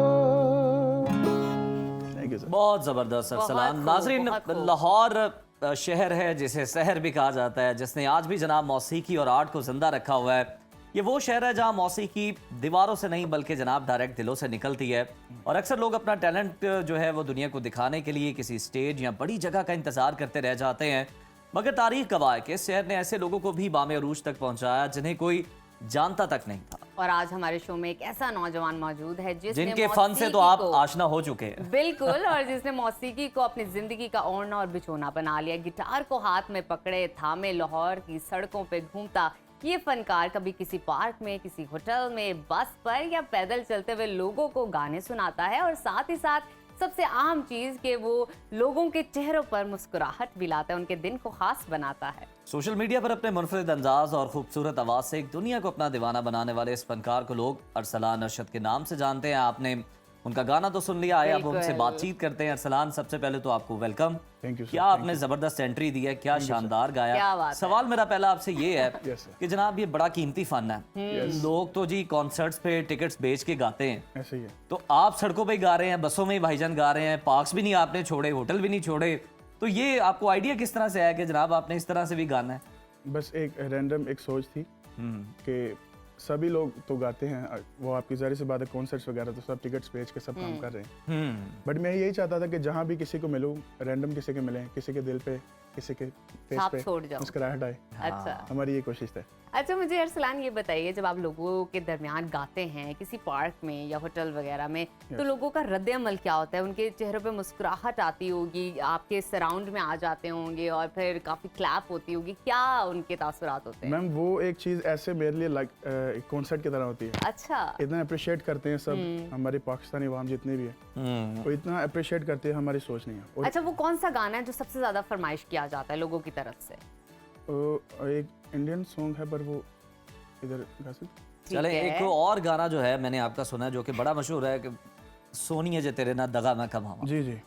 बहुत ज़बरदस्त अरसलान। नाज़रीन, लाहौर शहर है जिसे शहर भी कहा जाता है, जिसने आज भी जनाब मौसीकी और आर्ट को ज़िंदा रखा हुआ है। ये वो शहर है जहाँ मौसीकी दीवारों से नहीं बल्कि जनाब डायरेक्ट दिलों से निकलती है, और अक्सर लोग अपना टैलेंट जो है वो दुनिया को दिखाने के लिए किसी स्टेज या बड़ी जगह का इंतज़ार करते रह जाते हैं, मगर तारीख गवाह है कि इस शहर ने ऐसे लोगों को भी बामे अरूज तक पहुँचाया जिन्हें कोई जानता तक नहीं था। और आज हमारे शो में एक ऐसा नौजवान मौजूद है जिनके फन से तो आप आशना हो चुके हैं। बिल्कुल, और जिसने मौसीकी को अपनी जिंदगी का ओढ़ना और बिछोना बना लिया। गिटार को हाथ में पकड़े थामे लाहौर की सड़कों पे घूमता ये फनकार कभी किसी पार्क में, किसी होटल में, बस पर या पैदल चलते हुए लोगों को गाने सुनाता है, और साथ ही साथ सबसे आम चीज कि वो लोगों के चेहरों पर मुस्कुराहट भी लाता है, उनके दिन को खास बनाता है। सोशल मीडिया पर अपने मुनफरिद अंदाज और खूबसूरत आवाज से एक दुनिया को अपना दीवाना बनाने वाले इस फनकार को लोग अरसलान अरशद के नाम से जानते हैं। आपने उनका गाना तो सुन लिया, आए अब उनसे बातचीत करते हैं। अरसलान, सबसे पहले तो आपको वेलकम। Thank you. क्या आपने जबरदस्त एंट्री दी है, क्या शानदार गाया। सवाल मेरा पहला आपसे ये है कि जनाब ये बड़ा कीमती फन है, लोग तो जी कॉन्सर्ट्स पे टिकट्स बेच के गाते हैं, ऐसे ही है। तो आप सड़कों पे गा रहे हैं, बसों में भाईजान गा रहे हैं, पार्क्स भी नहीं आपने छोड़े, होटल भी नहीं छोड़े, तो ये आपको आइडिया किस तरह से आया कि जनाब आपने इस तरह से भी गाना है? बस एक रैंडम एक सोच थी कि सभी लोग तो गाते हैं, वो आपकी ज़ाहिर सी बात है, कॉन्सर्ट्स वगैरह तो सब टिकट्स बेच के सब काम कर रहे हैं, बट मैं यही चाहता था कि जहाँ भी किसी को मिलूँ, रैंडम किसी के मिलें, किसी के दिल पे, किसी के फेस पे मुस्कुराहट आए। अच्छा, हमारी ये कोशिश है। अच्छा, मुझे अरसलान ये बताइए, जब आप लोगों के दरमियान गाते हैं किसी पार्क में या होटल वगैरह में, तो लोगों का रद्द अमल क्या होता है? उनके चेहरों पे मुस्कुराहट आती होगी, आपके सराउंड में आ जाते होंगे और फिर काफ़ी क्लैप होती होगी, क्या उनके तासुरात होते हैं? मैम वो एक चीज़ ऐसे मेरे लिए लाइक एक कॉन्सर्ट की तरह होती है। अच्छा, इतना अप्रिशिएट करते हैं सब हमारे पाकिस्तानी अवाम जितने भी है, वो इतना अप्रिशिएट करते हैं, हमारी सोच नहीं है। अच्छा, वो कौन सा गाना है जो सबसे ज़्यादा फरमाइश किया जाता है लोगों की तरफ से? एक इंडियन सॉन्ग है, पर वो इधर गा सकते। चले एक और गाना जो है मैंने आपका सुना है जो कि बड़ा मशहूर है, कि सोनिए जे तेरे ना दगा मैं कमावा। जी जी,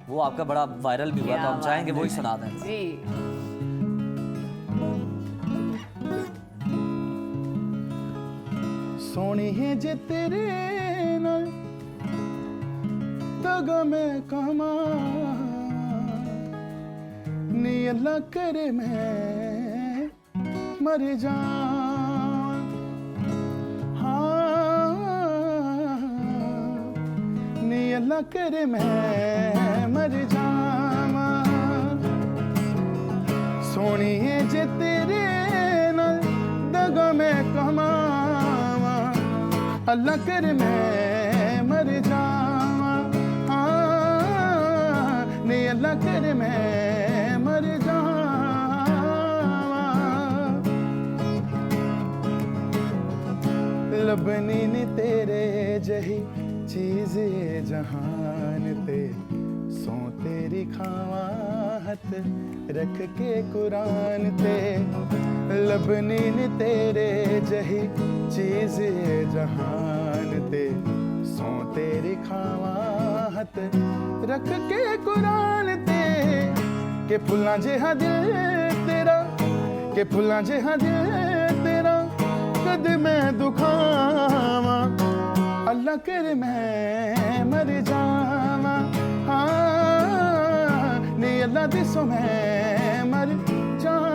वो आपका बड़ा वायरल भी हुआ, तो हम चाहेंगे वही सुना दें जी। सोनिए जे तेरे ना दगा मैं कमावा, नी अल्लाह करे मैं मर जाऊं, हाँ नी अल्लाह करे मैं मर जाऊं, सोनिए जे तेरे नाल दगा मैं कमावा, अल्लाह करे मैं मर जाऊं, हाँ नी अल्लाह करे मैं मर जाऊं, लबनी नी तेरे जही चीज़ जहान ते, सो तेरी खावा हथ रख के कुरान ते लबनी ने तेरे जही चीज जहान ते सो तेरी खावा हथ रख के कुरान ते के फुल्लां जिहा दिल तेरा के फुल्लां जिहा दिल तेरा कद मैं दुखावा अल्लाह कर मैं मर जावा हाँ नी अल्लाह दिसो मैं मर जावा।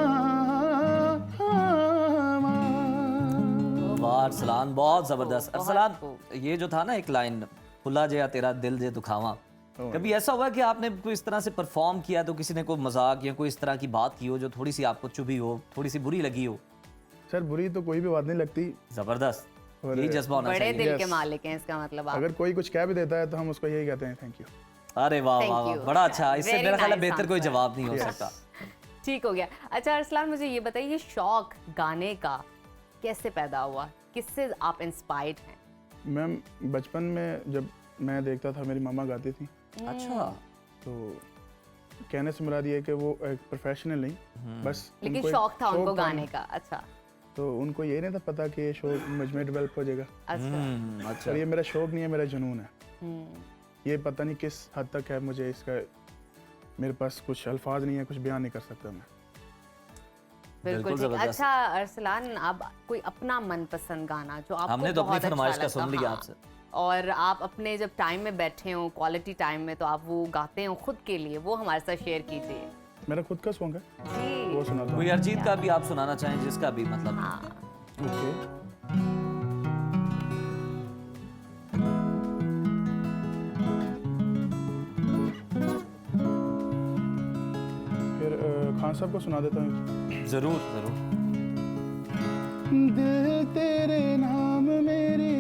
वाह अरसलान, बहुत जबरदस्त। अरसलान, ये जो था ना एक लाइन, फुल्ला जे तेरा दिल जे दुखावा, कभी ऐसा हुआ कि आपने कोई इस तरह से परफॉर्म किया तो किसी ने कोई मजाक या कोई इस तरह की बात की हो जो थोड़ी सी आपको चुभी हो, थोड़ी सी बुरी लगी हो? सर बुरी तो कोई भी बात नहीं लगती। जबरदस्त, यही जज्बा होना बड़े चाहिए। दिल के मालिक हैं इसका मतलब आप। अगर कोई कुछ कह भी देता है तो हम उसको यही कहते हैं थैंक यू। अरे वाह Thank वाह वाह, you. बड़ा अच्छा। इससे Very मेरा ख्याल है nice बेहतर कोई answer. जवाब नहीं हो Yes. सकता। ठीक हो गया। अच्छा अरसलान, मुझे ये बताइए शौक गाने का कैसे पैदा हुआ, किससे आप इंस्पायर्ड हैं? मैम बचपन में जब मैं देखता था मेरी मामा गाती थी अच्छा, तो कहने से मुराद ये है कि वो एक प्रोफेशनल नहीं बस लेकिन उनको एक शौक था उनको शौक गाने का। अच्छा तो उनको ये नहीं था पता कि ये शौक मुझ में डेवलप हो जाएगा। अच्छा। अच्छा। और ये मेरा शौक नहीं है, मेरा जुनून है। हम्म, ये पता नहीं किस हद तक है, मुझे इसका मेरे पास कुछ अल्फाज नहीं है, कुछ बयान नहीं कर सकता मैं। बिल्कुल ठीक। जबरदस्त। अच्छा अरसलान, अब कोई अपना मनपसंद गाना जो आपको हमने तो अपनी बहुत अच्छा फरमाइश का लगता, सुन लिया हाँ, आपसे। और आप अपने जब टाइम में बैठे हो, क्वालिटी टाइम में, तो आप वो गाते हो खुद के लिए, वो हमारे साथ शेयर कीजिए मेरा खुद का सॉन्ग है, जी। वो सुनाता कोई हूँ। अरिजीत का भी आप सुनाना चाहें, जिसका भी मतलब। हाँ ओके। फिर खान साहब को सुना देता हूँ। जरूर जरूर। दिल तेरे नाम मेरी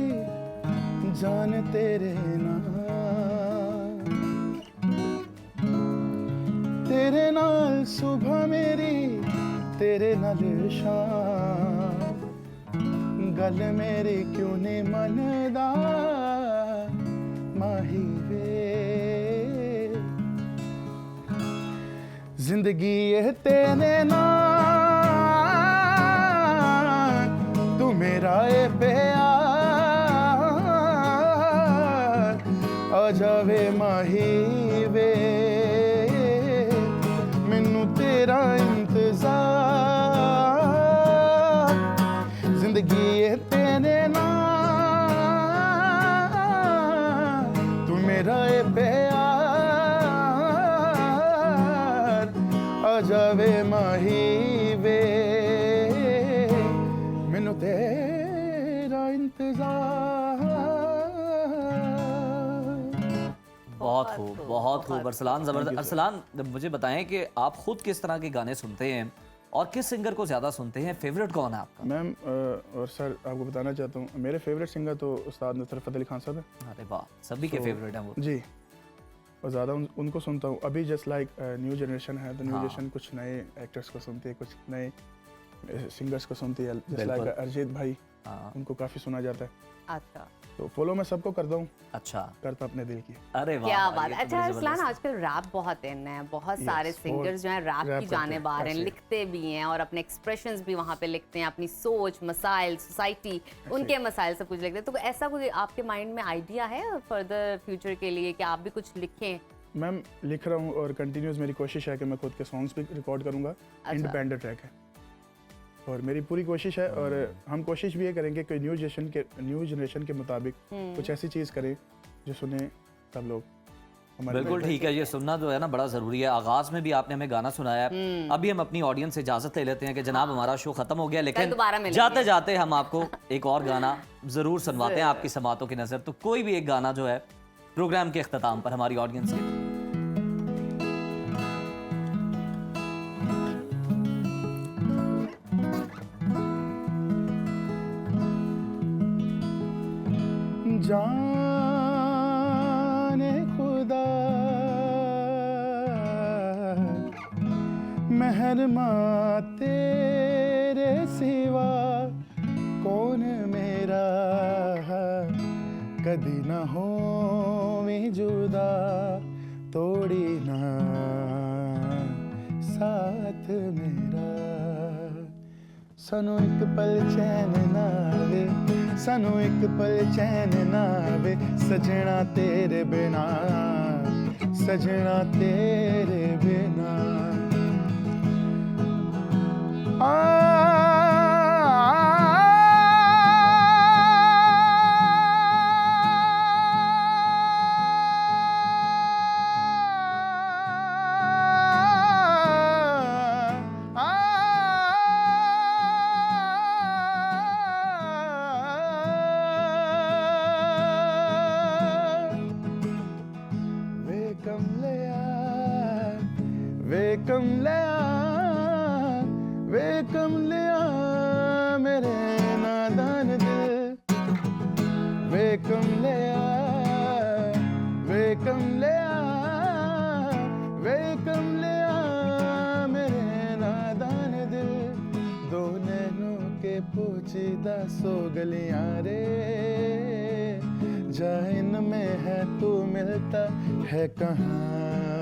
जान तेरे नाम, तेरे नाल सुबह मेरी तेरे नाल शाम, गल मेरी क्यों नहीं मनदा माही वे, जिंदगी ये तेरे नाल तू मेरा ए प्यार, आ जावे माही वे मैनू तेरा इंतजार, जिंदगी ये तेरे नाल तू मेरा ए प्यार, आ जावे माही वे मैनू तेरा इंतजार। बहुत खूब, बहुत खूब अरसलान, जबरदस्त। अरसलान, मुझे बताएं कि आप खुद किस तरह के गाने सुनते हैं और किस सिंगर को ज्यादा सुनते हैं? फेवरेट कौन है आपका? मैम और सर आपको बताना चाहता हूँ, मेरे फेवरेट सिंगर तो उस्ताद नुसरत फतेह अली खान साहब हैं। अरे वाह, सभी के फेवरेट हैं वो। जी, और ज़्यादा उनको सुनता हूँ। अभी जस्ट लाइक न्यू जनरेशन है तो न्यू हाँ। जनरेशन कुछ नए एक्टर्स को सुनती है, कुछ नए सिंगर्स को सुनती है, जस्ट बिल्कुल। लाइक अरिजीत भाई, हाँ, उनको काफ़ी सुना जाता है। अच्छा, तो फॉलो मैं सबको करता हूँ, अच्छा, करता अपने दिल की। अरे वाह, क्या वाह, बात ये है। तो अच्छा बड़ी अरसलान, जबरदस्त। आजकल रैप बहुत इन है, बहुत Yes, सारे बहुत सिंगर्स जो हैं रैप rap की करते जाने हैं, बाहर हैं, ऐसे। लिखते भी हैं और अपने एक्सप्रेशंस भी वहाँ पे लिखते हैं, अपनी सोच, मसाइल, सोसाइटी, उनके मसाइल सब कुछ लिखते हैं। तो ऐसा कोई आपके माइंड में आइडिया है फर्दर फ्यूचर के लिए कि आप भी कुछ लिखें? मैम लिख रहा हूँ और कंटिन्यूस मेरी कोशिश है कि मैं खुद के सॉन्ग्स भी रिकॉर्ड करूँगा। इंडिपेंडेंट ट्रैक है और मेरी पूरी कोशिश है, और हम कोशिश भी ये करेंगे कि न्यू जनरेशन के मुताबिक कुछ ऐसी चीज़ करें जो सुने सब लोग। बिल्कुल ठीक है, ये सुनना जो है ना बड़ा जरूरी है। आगाज में भी आपने हमें गाना सुनाया है, अभी हम अपनी ऑडियंस से इजाजत ले लेते हैं कि जनाब हमारा शो खत्म हो गया, लेकिन दोबारा मिलेंगे। जाते जाते हम आपको एक और गाना जरूर सुनवाते हैं आपकी समातों की नजर। तो कोई भी एक गाना जो है प्रोग्राम के अख्ताम पर हमारी ऑडियंस के। जाने खुदा मेहरमा तेरे सिवा कौन मेरा, कदी न हो जुदा तोड़ी ना साथ मेरा। सानू एक पल चैन ना आवे, सानू एक पल चैन ना आवे, सजना तेरे बिना, सजना तेरे बिना। वे कमलिया मेरे नादान दिल, वे कमलिया, वे कमलिया, वे कमलिया मेरे नादान दिल। दो नैनों के पोचीदा सो गलियां रे, जा इनमें है तू मिलता है कहाँ।